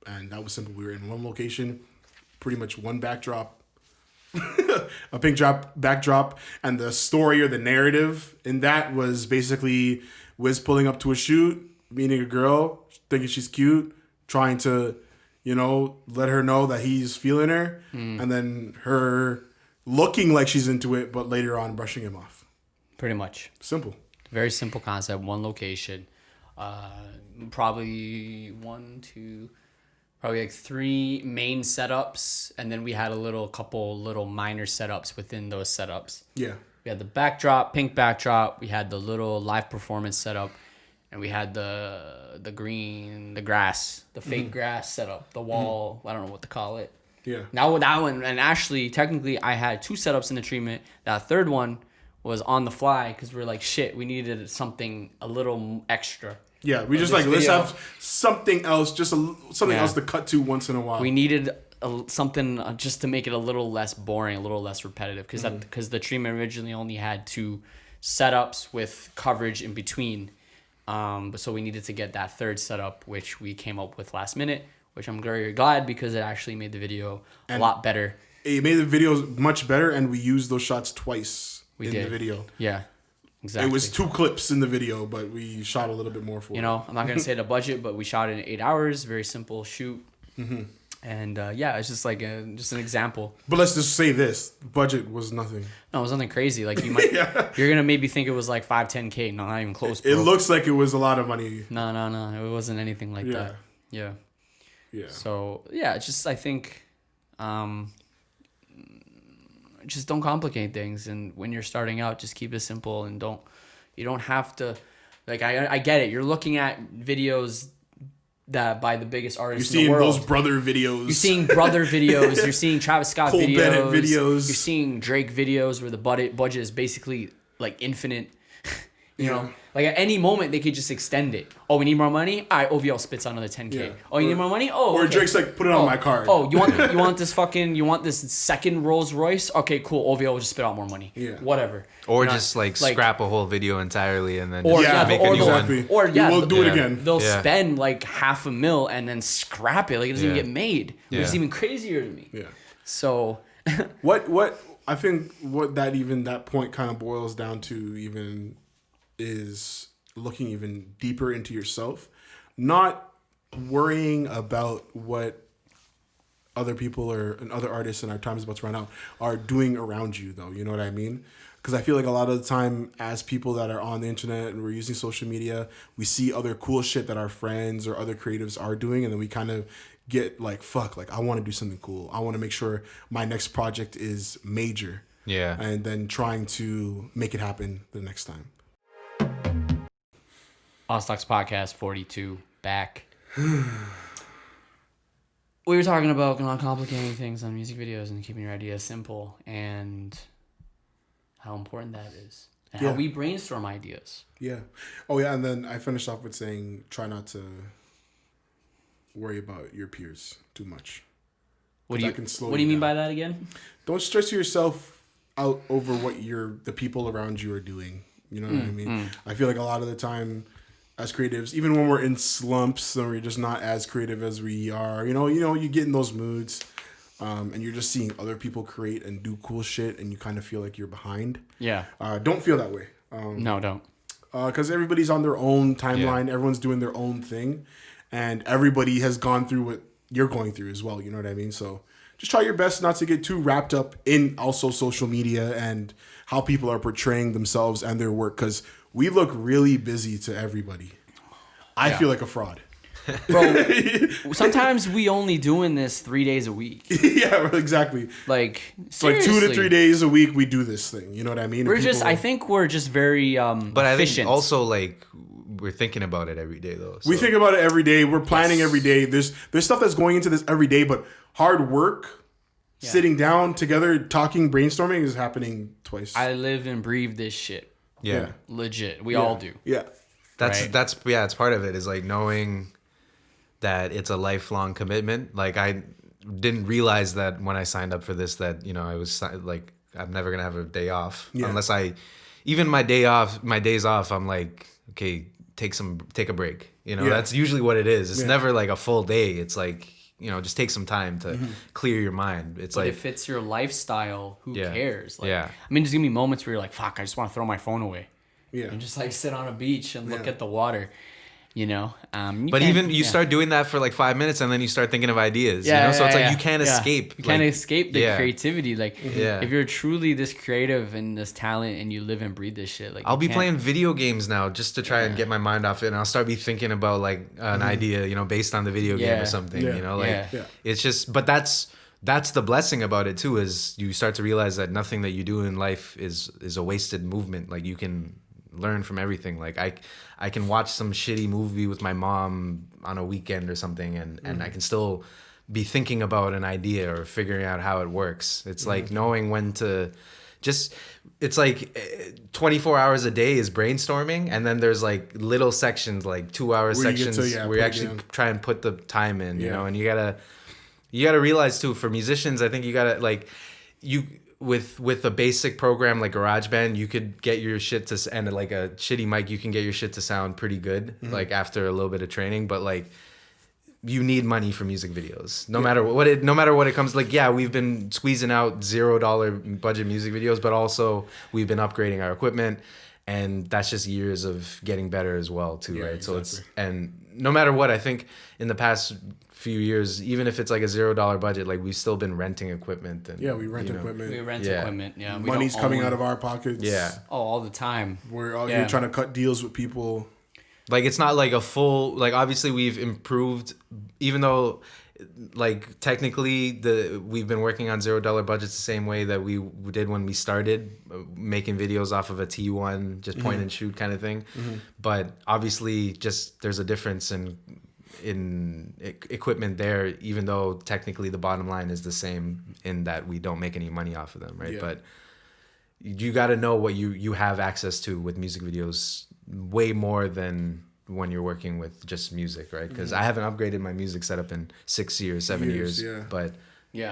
And that was simple. We were in one location, pretty much one backdrop. A pink backdrop, and the story or the narrative in that was basically Wiz pulling up to a shoot, meeting a girl, thinking she's cute, trying to, let her know that he's feeling her, and then her looking like she's into it, but later on brushing him off. Pretty much. Simple. Very simple concept, one location. Probably like 3 main setups, and then we had a couple little minor setups within those setups. Yeah. We had the backdrop, pink backdrop. We had the little live performance setup, and we had the grass, the fake grass setup, the wall. I don't know what to call it. Yeah. Now with that one, and actually, technically, I had 2 setups in the treatment. That third one was on the fly because we were like, shit, we needed something a little extra. Yeah, we just let's have something else, something else to cut to once in a while. We needed something just to make it a little less boring, a little less repetitive, because the treatment originally only had 2 setups with coverage in between. So we needed to get that third setup, which we came up with last minute, which I'm very glad because it actually made the video a lot better. It made the video much better, and we used those shots twice in the video. Yeah. Exactly. It was 2 clips in the video, but we shot a little bit more for it. I'm not going to say the budget, but we shot it in 8 hours. Very simple shoot. Mm-hmm. And it's just like just an example. But let's just say this. Budget was nothing. No, it was nothing crazy. Like you might, you're going to maybe think it was like 5-10K. No, not even close, bro. It looks like it was a lot of money. No. It wasn't anything like that. Yeah. Yeah. So, it's just, I think, just don't complicate things, and when you're starting out, just keep it simple, and you don't have to, like, I get it, you're looking at videos that by the biggest artists in the world. You're seeing those brother videos. You're seeing brother videos, you're seeing Travis Scott Cole Bennett videos. You're seeing Drake videos where the budget is basically like infinite. You know, like at any moment they could just extend it. Oh, we need more money. All right, OVL spits on another 10K. Yeah. Oh, you need more money. Oh, or okay. Drake's like, put it on my card. Oh, you want this second Rolls Royce? Okay, cool. OVL will just spit out more money. Yeah, whatever. Or just like scrap a whole video entirely and then just make a new one. Or we'll do it again. They'll spend like $500,000 and then scrap it. Like it doesn't even get made. Which is even crazier to me. Yeah. So, what I think that point kind of boils down to even is looking even deeper into yourself, not worrying about what other people and other artists, and our time is about to run out, are doing around you, though. You know what I mean? Because I feel like a lot of the time, as people that are on the internet and we're using social media, we see other cool shit that our friends or other creatives are doing, and then we kind of get like, fuck, like, I want to do something cool. I want to make sure my next project is major. Yeah. And then trying to make it happen the next time. All Stocks Podcast 42 back. We were talking about not complicating things on music videos and keeping your ideas simple, and how important that is, and how we brainstorm ideas. Yeah. Oh yeah, and then I finished off with saying try not to worry about your peers too much. What do you mean by that again? Don't stress yourself out over what the people around you are doing. You know what I mean? I feel like a lot of the time as creatives, even when we're in slumps or we're just not as creative as we are, you get in those moods, and you're just seeing other people create and do cool shit, and you kind of feel like you're behind. Yeah. Don't feel that way. No, don't. Because everybody's on their own timeline. Yeah. Everyone's doing their own thing, and everybody has gone through what you're going through as well. You know what I mean? So just try your best not to get too wrapped up in also social media and how people are portraying themselves and their work, because we look really busy to everybody. I feel like a fraud. Bro, sometimes we only doing this 3 days a week. Yeah, exactly. Like, seriously. Like 2 to 3 days a week we do this thing. You know what I mean? I think we're just very but efficient. I think also, like, we're thinking about it every day, though. So. We think about it every day. We're planning every day. There's stuff that's going into this every day, but hard work, sitting down together, talking, brainstorming is happening twice. I live and breathe this shit. Yeah. Legit. We all do. Yeah. It's part of it, is like knowing that it's a lifelong commitment. Like, I didn't realize that when I signed up for this, that, I was like, I'm never gonna have a day off unless even my days off, I'm like, okay, take a break. That's usually what it is. It's never like a full day. It's like, just take some time to clear your mind. But if it's your lifestyle, who cares? Like, yeah. I mean, there's gonna be moments where you're like, fuck, I just want to throw my phone away. Yeah. And just like sit on a beach and look at the water, But even you start doing that for like 5 minutes, and then you start thinking of ideas. So it's like you can't escape. You can't escape the creativity. Like, if you're truly this creative and this talent, and you live and breathe this shit. Like, I'll be playing video games now just to try and get my mind off it, and I'll start be thinking about like an idea, based on the video game or something. It's just, but that's the blessing about it too, is you start to realize that nothing that you do in life is a wasted movement. Like, you can learn from everything. Like, I can watch some shitty movie with my mom on a weekend or something, and I can still be thinking about an idea or figuring out how it works. It's like knowing when to it's like 24 hours a day is brainstorming, and then there's like little sections, like 2-hour sections where you actually try and put the time in, and you gotta realize too, for musicians, I think you gotta, like, with a basic program like GarageBand, you could get your shit to, and like a shitty mic, you can get your shit to sound pretty good, like after a little bit of training. But like, you need money for music videos, no matter what it comes. Like, we've been squeezing out $0 budget music videos, but also we've been upgrading our equipment, and that's just years of getting better as well too, right? Exactly. So and no matter what, I think in the past few years, even if it's like a $0 budget, like, we've still been renting equipment. And we rent equipment. We rent equipment. Yeah, money's coming out of our pockets. Yeah. Oh, all the time. We're out here trying to cut deals with people. Like, it's not like a full, like, obviously we've improved, even though, like, technically we've been working on $0 budgets the same way that we did when we started making videos off of a T1, just point and shoot kind of thing. But obviously, just there's a difference in equipment there, even though technically the bottom line is the same in that we don't make any money off of them, right? But you got to know what you have access to with music videos way more than when you're working with just music, right? Because I haven't upgraded my music setup in 6 years, 7 years, but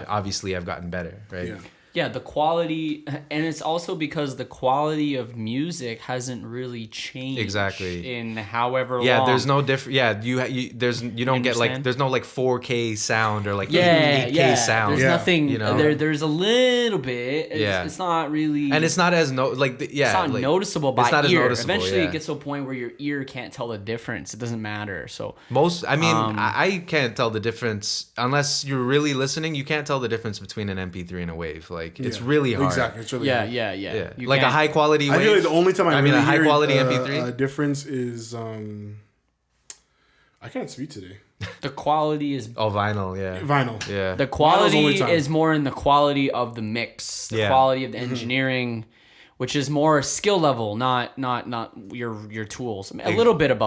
obviously I've gotten better, right? Yeah, the quality, and it's also because the quality of music hasn't really changed in however long. Yeah, there's no different. Yeah, you don't get like, there's no like 4K sound or like 8K sound. There's nothing. There's a little bit. It's not really, and it's not as it's not noticeable by ear. Eventually, it gets to a point where your ear can't tell the difference. It doesn't matter. So I can't tell the difference unless you're really listening. You can't tell the difference between an MP3 and a wave. Like, it's really hard. Exactly. It's really hard. Yeah. Like a high quality wave. I feel like the only time I really a high hear quality MP3 difference is I can't speak today. The quality is vinyl. Yeah. The quality is more in the quality of the mix, the quality of the engineering. which is more skill level, not your tools. A little bit of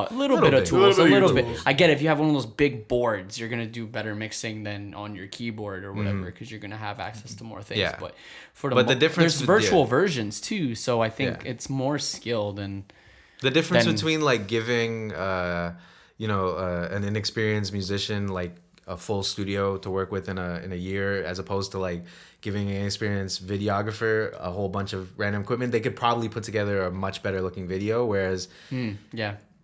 tools, a little bit. I get it. If you have one of those big boards, you're gonna do better mixing than on your keyboard or whatever, because you're gonna have access to more things. Yeah. But the difference, there's virtual versions too, so I think it's more skill than the difference between like giving an inexperienced musician like a full studio to work with in a year, as opposed to like giving an experienced videographer a whole bunch of random equipment. They could probably put together a much better looking video, whereas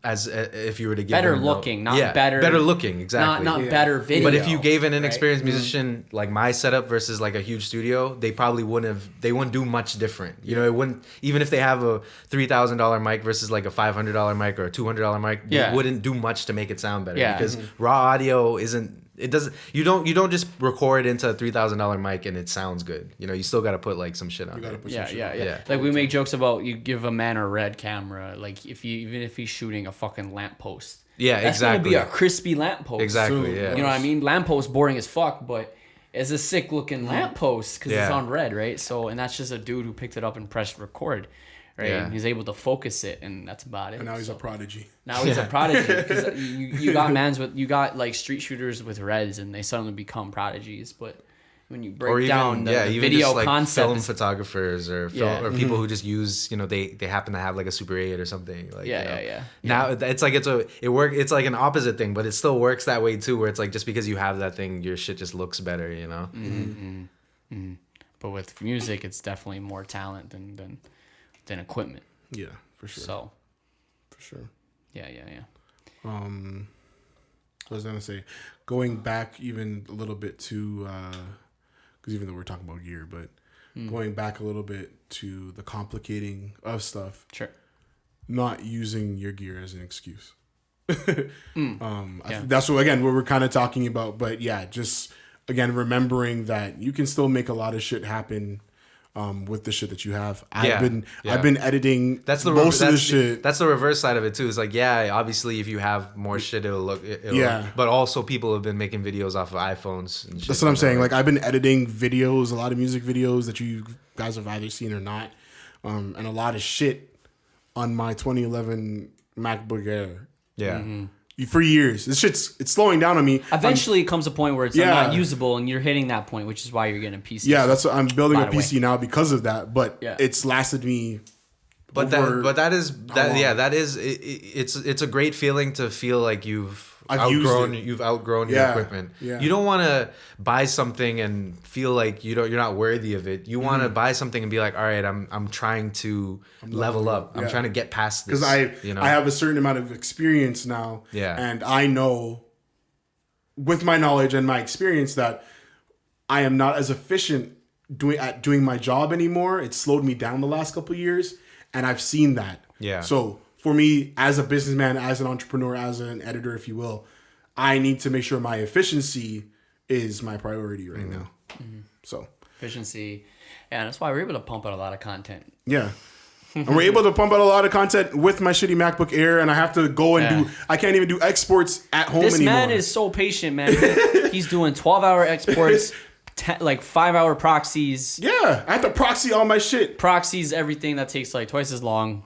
as if you were to give better them looking, not better looking, exactly, not better video. But if you gave an inexperienced musician like my setup versus like a huge studio, they probably wouldn't do much different. You know, it wouldn't, even if they have a $3,000 mic versus like a $500 mic or a $200 mic, it wouldn't do much to make it sound better, because raw audio isn't. It doesn't. You don't just record into a $3,000 mic and it sounds good. You know, you still got to put like some shit on. Yeah. Like we make jokes about, you give a man a red camera, like even if he's shooting a fucking lamppost. Yeah, that's exactly. Gonna be a crispy lamppost. Exactly. Yeah. You know what I mean? Lamppost boring as fuck, but it's a sick looking lamppost because it's on red, right? So, and that's just a dude who picked it up and pressed record. Right, and he's able to focus it, and that's about it. And now he's a prodigy. Now he's a prodigy, because you got like street shooters with reds, and they suddenly become prodigies. But when you break down the video just like concept, film photographers or people who just use, they happen to have like a Super 8 or something. Like, Now it's like it's like an opposite thing, but it still works that way too, where it's like just because you have that thing, your shit just looks better, you know. But with music, it's definitely more talent than equipment. Yeah, for sure. So, for sure. Yeah. What was I gonna say? Going back even a little bit to, because even though we're talking about gear, but going back a little bit to the complicating of stuff. Sure. Not using your gear as an excuse. I think that's what we're kind of talking about. But yeah, just again remembering that you can still make a lot of shit happen. With the shit that you have, I've been editing. That's the most of the shit. That's the reverse side of it too. It's like, obviously, if you have more shit, it'll look. But also, people have been making videos off of iPhones. And shit. That's what I'm saying. Like, I've been editing videos, a lot of music videos that you guys have either seen or not, and a lot of shit on my 2011 MacBook Air. Yeah. For years, it's slowing down on me. Eventually, it comes a point where it's not usable, and you're hitting that point, which is why you're getting a PC. Yeah, that's what I'm building a PC now because of that. But it's lasted me. It's a great feeling to feel like you've outgrown your equipment. Yeah. You don't want to buy something and feel like you're not worthy of it. You want to buy something and be like, all right, I'm trying to level up. I'm trying to get past this. Because I have a certain amount of experience now. Yeah. And I know with my knowledge and my experience that I am not as efficient doing my job anymore. It's slowed me down the last couple of years, and I've seen that. Yeah. So for me, as a businessman, as an entrepreneur, as an editor, if you will, I need to make sure my efficiency is my priority right now. So efficiency, that's why we're able to pump out a lot of content. Yeah. And we're able to pump out a lot of content with my shitty MacBook Air, and I have to go and I can't even do exports at home anymore. This man is so patient, man. He's doing 12-hour exports, like 5-hour proxies. Yeah, I have to proxy all my shit. Proxies, everything that takes like twice as long.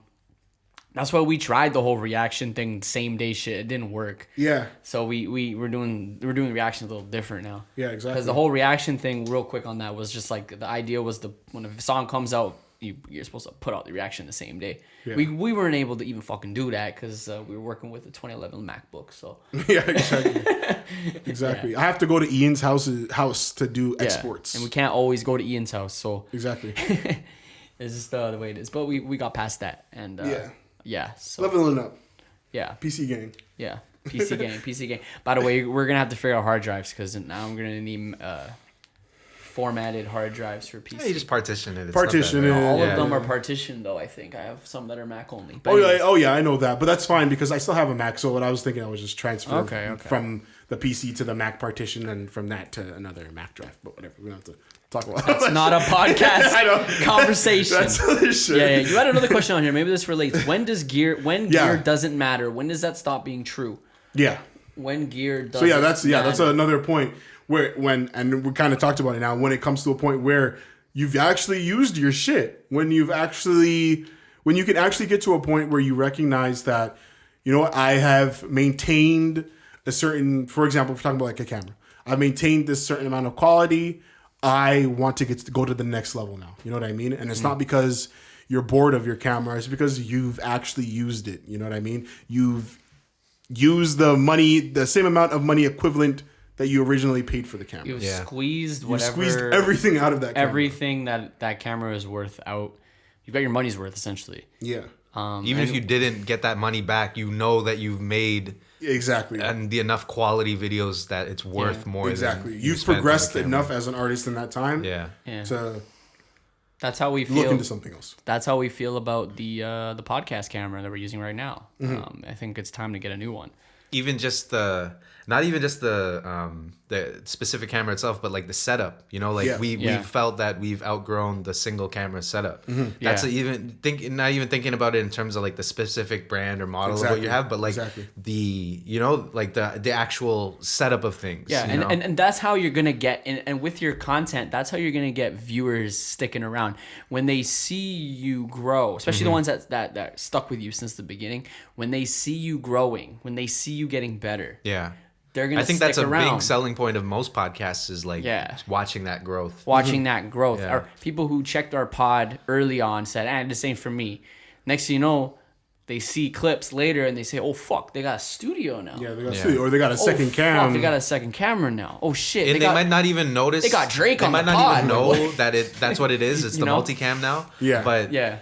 That's why we tried the whole reaction thing, same day shit. It didn't work. Yeah. So we're doing reactions a little different now. Yeah, exactly. Because the whole reaction thing, real quick on that, was just like the idea was when a song comes out, you're supposed to put out the reaction the same day. Yeah. We weren't able to even fucking do that because we were working with a 2011 MacBook. So yeah, exactly. Yeah. I have to go to Ian's house to do exports, and we can't always go to Ian's house. So exactly, it's just the way it is. But we got past that, and so leveling up. Yeah, PC gang. Yeah, PC gang. By the way, we're gonna have to figure out hard drives because now I'm gonna need formatted hard drives for PC. Yeah, you just partition it. Partition it. All of them are partitioned though. I think I have some that are Mac only. But oh yeah, I know that, but that's fine because I still have a Mac. So what I was thinking, I was just transfer from the PC to the Mac partition, and from that to another Mac drive. But whatever, we don't have to talk about. That's not a podcast I know. Conversation. That's other shit. Yeah. You had another question on here. Maybe this relates. When gear doesn't matter? When does that stop being true? Yeah. When gear doesn't. So that's another point. And we kind of talked about it now, when it comes to a point where you've actually used your shit. When you can actually get to a point where you recognize that, you know what, I have maintained a certain, for example, if we're talking about like a camera, I've maintained this certain amount of quality. I want to go to the next level now. You know what I mean? And it's not because you're bored of your camera. It's because you've actually used it. You know what I mean? You've used the same amount of money equivalent that you originally paid for the camera. You've Yeah. squeezed You've whatever. squeezed everything out of that camera. Everything that camera is worth out. You've got your money's worth, essentially. Yeah. Even if you didn't get that money back, you know that you've made Exactly. and the enough quality videos that it's worth more. Exactly. Than You've spent on the progressed camera. enough as an artist in that time Yeah. Yeah. to That's how we feel. look into something else. That's how we feel about the podcast camera that we're using right now. Mm-hmm. I think it's time to get a new one. Even just not even just the specific camera itself, but like the setup. You know, like Yeah. we felt that we've outgrown the single camera setup. That's Yeah. not even thinking about it in terms of like the specific brand or model of what Exactly. you have, but like Exactly. the like the actual setup of things. Yeah, you know? and that's how you're gonna get and with your content, that's how you're gonna get viewers sticking around when they see you grow, especially the ones that stuck with you since the beginning. When they see you growing, when they see you getting better, yeah. they're gonna. I think stick that's a around. big selling point of most podcasts is like Yeah. watching that growth. Watching that growth. Yeah. Or people who checked our pod early on said, this ain't for me. Next thing you know, they see clips later and they say, oh fuck, they got a studio now. Yeah, they got Yeah. studio, or they got a Oh, second fuck, cam. they got a second camera now. Oh shit. And they might not even notice. they got Drake they on might the not pod. even know that's what it is. It's You the know? multicam now. Yeah. But Yeah.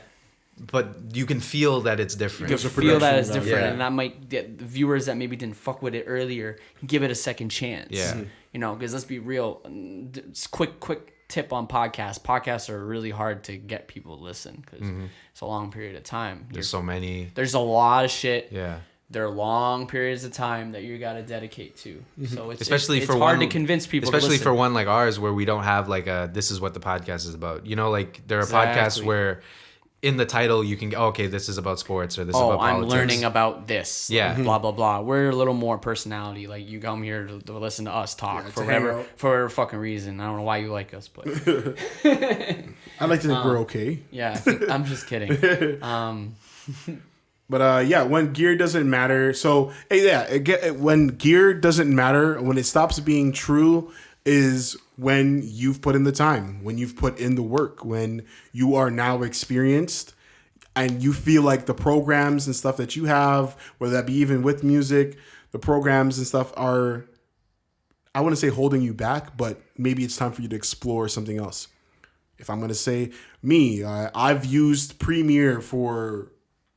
but you can feel that it's different. You There's a feel that production it's value. different, Yeah. and that might get the viewers that maybe didn't fuck with it earlier give it a second chance. Yeah. You know, because let's be real. It's quick tip on podcasts. Podcasts are really hard to get people to listen because it's a long period of time. There's so many. There's a lot of shit. Yeah. There are long periods of time that you got to dedicate to. So it's Especially it's for hard one, to convince people. especially to for listen. one like ours where we don't have like a this is what the podcast is about. You know, like there are podcasts Exactly. where in the title you can okay, this is about sports or this is Oh, about I'm politics. learning about this. Yeah. Blah blah blah. We're a little more personality. Like you come here to listen to us talk Yeah, for to hang whatever out. for whatever fucking reason. I don't know why you like us, but I like to think we're okay. yeah, I'm just kidding. But yeah, when gear doesn't matter. So when gear doesn't matter, when it stops being true, is when you've put in the time, when you've put in the work, when you are now experienced, and you feel like the programs and stuff that you have, whether that be even with music, the programs and stuff are, I wouldn't say holding you back, but maybe it's time for you to explore something else. If I'm gonna say me, I've used Premiere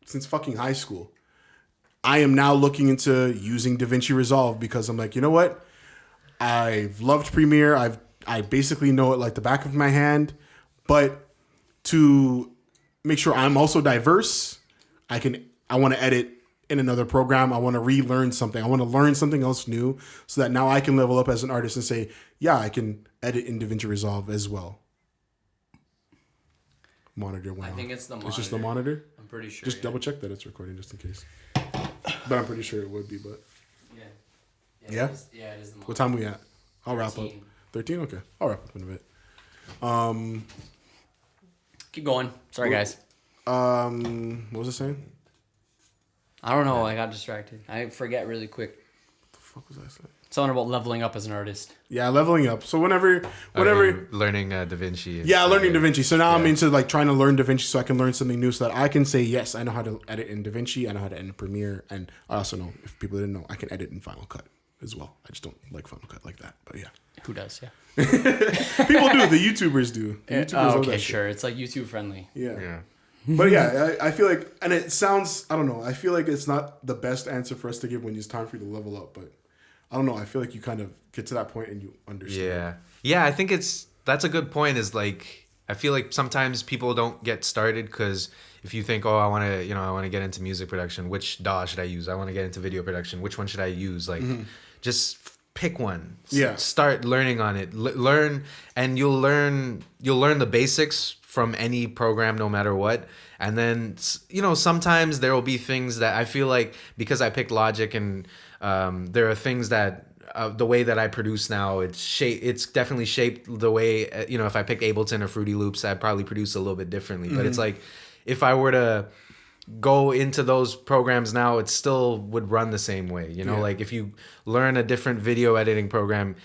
since fucking high school. I am now looking into using DaVinci Resolve because I'm like, you know what? I've loved Premiere. I basically know it like the back of my hand. But to make sure I'm also diverse, I want to edit in another program. I want to relearn something. I want to learn something else new so that now I can level up as an artist and say, yeah, I can edit in DaVinci Resolve as well. Monitor went I off. think it's the It's just the monitor. monitor? I'm pretty sure. Just double check that it's recording just in case. But I'm pretty sure it would be, but Yeah. Yeah? It is the monitor. what time we at? I'll wrap up. 13. 13? Okay. I'll wrap up in a bit. Keep going. Sorry, guys. What was I saying? I don't know. I got distracted. I forget really quick. What the fuck was I saying? Something about leveling up as an artist. Yeah, leveling up. So whenever learning DaVinci. yeah, learning DaVinci. So now I'm Yeah. into like trying to learn DaVinci so I can learn something new so that I can say, yes, I know how to edit in DaVinci, I know how to edit in Premiere, and I also know, if people didn't know, I can edit in Final Cut as well. I just don't like Final Cut like that. But yeah. Who does? Yeah. People do, the YouTubers do. The YouTubers love okay, that shit. sure. It's like YouTube friendly. Yeah. Yeah. But yeah, I feel like, and it sounds, I don't know, I feel like it's not the best answer for us to give when it's time for you to level up, but I don't know, I feel like you kind of get to that point and you understand. Yeah. Yeah, I think that's a good point is like I feel like sometimes people don't get started because if you think, oh, I want to get into music production, which DAW should I use? I want to get into video production. Which one should I use? Like just pick one. Yeah. Start learning on it. Learn and you'll learn the basics from any program no matter what. And then sometimes there will be things that I feel like because I picked Logic and there are things that the way that I produce now, it's definitely shaped the way, if I pick Ableton or Fruity Loops, I'd probably produce a little bit differently. But it's like, if I were to go into those programs now, it still would run the same way. Like if you learn a different video editing program,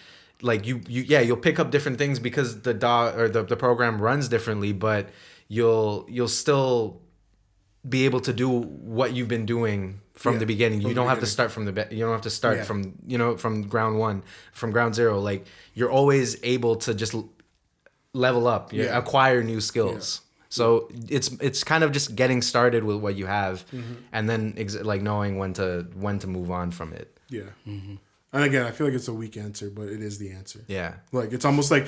like you'll pick up different things because the program runs differently, but you'll still be able to do what you've been doing from the beginning. You don't have to start from you don't have to start from from ground zero. Like you're always able to just level up, acquire new skills. So it's kind of just getting started with what you have, and then like knowing when to move on from it. Yeah. And again, I feel like it's a weak answer, but it is the answer. Yeah. Like it's almost like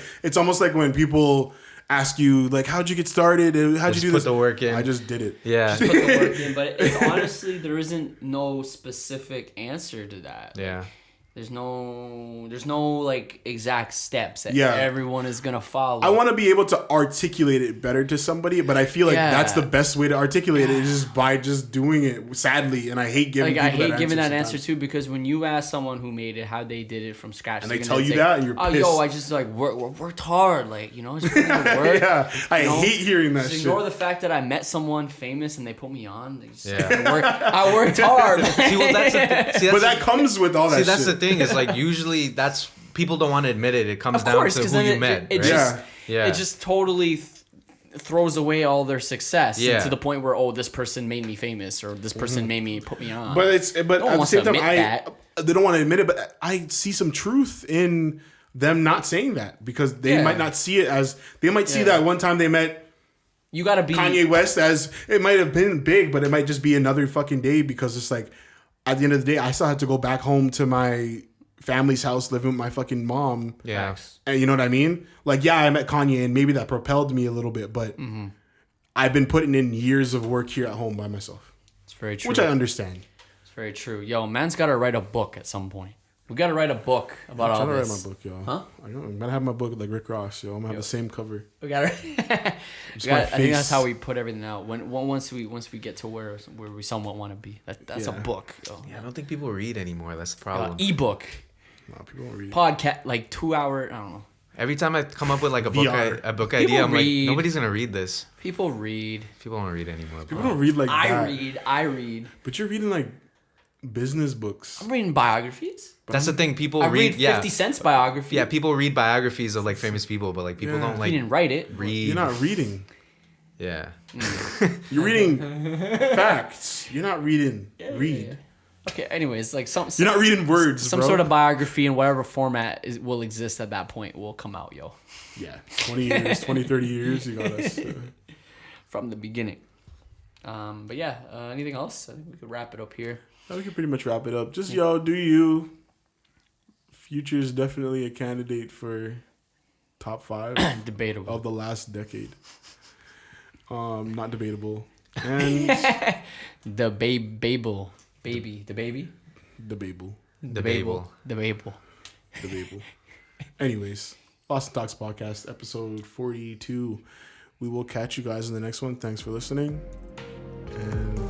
when people ask you like, how'd you get started? How'd you do this? Put the work in. I just did it. Yeah. Just put the work in, but it's honestly, there isn't no specific answer to that. Yeah. There's no like exact steps that Yeah. everyone is gonna follow. I want to be able to articulate it better to somebody, but I feel like that's the best way to articulate it is just by just doing it. Sadly, and I hate giving. Like I hate giving that sometimes. answer too, because when you ask someone who made it how they did it from scratch, And they're they gonna tell you say, that, and you're pissed. I just like worked hard, like it's putting the work. Yeah, I hate hearing that just shit. ignore the fact that I met someone famous and they put me on. I worked hard. See, well, but that comes with all that. See, that's shit. the thing is like usually that's people don't want to admit it. It comes Of down course, to 'cause who then you it met. it right? just Yeah. it just totally throws away all their success Yeah. to the point where this person made me famous or this person put me on. But at the wants same to time, admit they don't want to admit it. But I see some truth in them not saying that because they might not see it as they might see that one time they met. You gotta be Kanye West as it might have been big, but it might just be another fucking day because it's like at the end of the day, I still had to go back home to my family's house living with my fucking mom. Yeah. And you know what I mean? Like, yeah, I met Kanye and maybe that propelled me a little bit, but I've been putting in years of work here at home by myself. It's very true. Which I understand. It's very true. Yo, man's gotta write a book at some point. We gotta write a book about all I'm trying this. to write my book, yo. Huh? I'm gonna have my book like Rick Ross, yo. I'm gonna have the same cover. We gotta. my I think that's face. how we put everything out. Once we get to where we somewhat want to be. That's a book. Yo. Yeah, I don't think people read anymore. That's the problem. Ebook, No, people don't read. podcast, like 2 hour. I don't know. Every time I come up with like a VR. book People idea, I'm read. like, nobody's gonna read this. People read. People don't read anymore. People don't read like that. I read. But you're reading like business books. I'm reading biographies. That's the thing. People I read. read 50 Cent's biography. Yeah, people read biographies of like famous people, but like people Yeah. don't He like didn't write it. read. You're not reading. Yeah. You're reading facts. You're not reading. Read. Okay. Anyways, like some You're not reading words. some bro. sort of biography in whatever format will exist at that point will come out, yo, Yeah. 20 years, 20, 30 years. You got us. from the beginning. But yeah, anything else? I think we could wrap it up here. We can pretty much wrap it up. Just, yo, do you. Future's definitely a candidate for top 5 Debatable. of the last decade. Not debatable. And The Babel. Baby. The baby? debatable. The Babel. The Babel. Debatable. Anyways, Lost and Talks Podcast, episode 42. We will catch you guys in the next one. Thanks for listening. And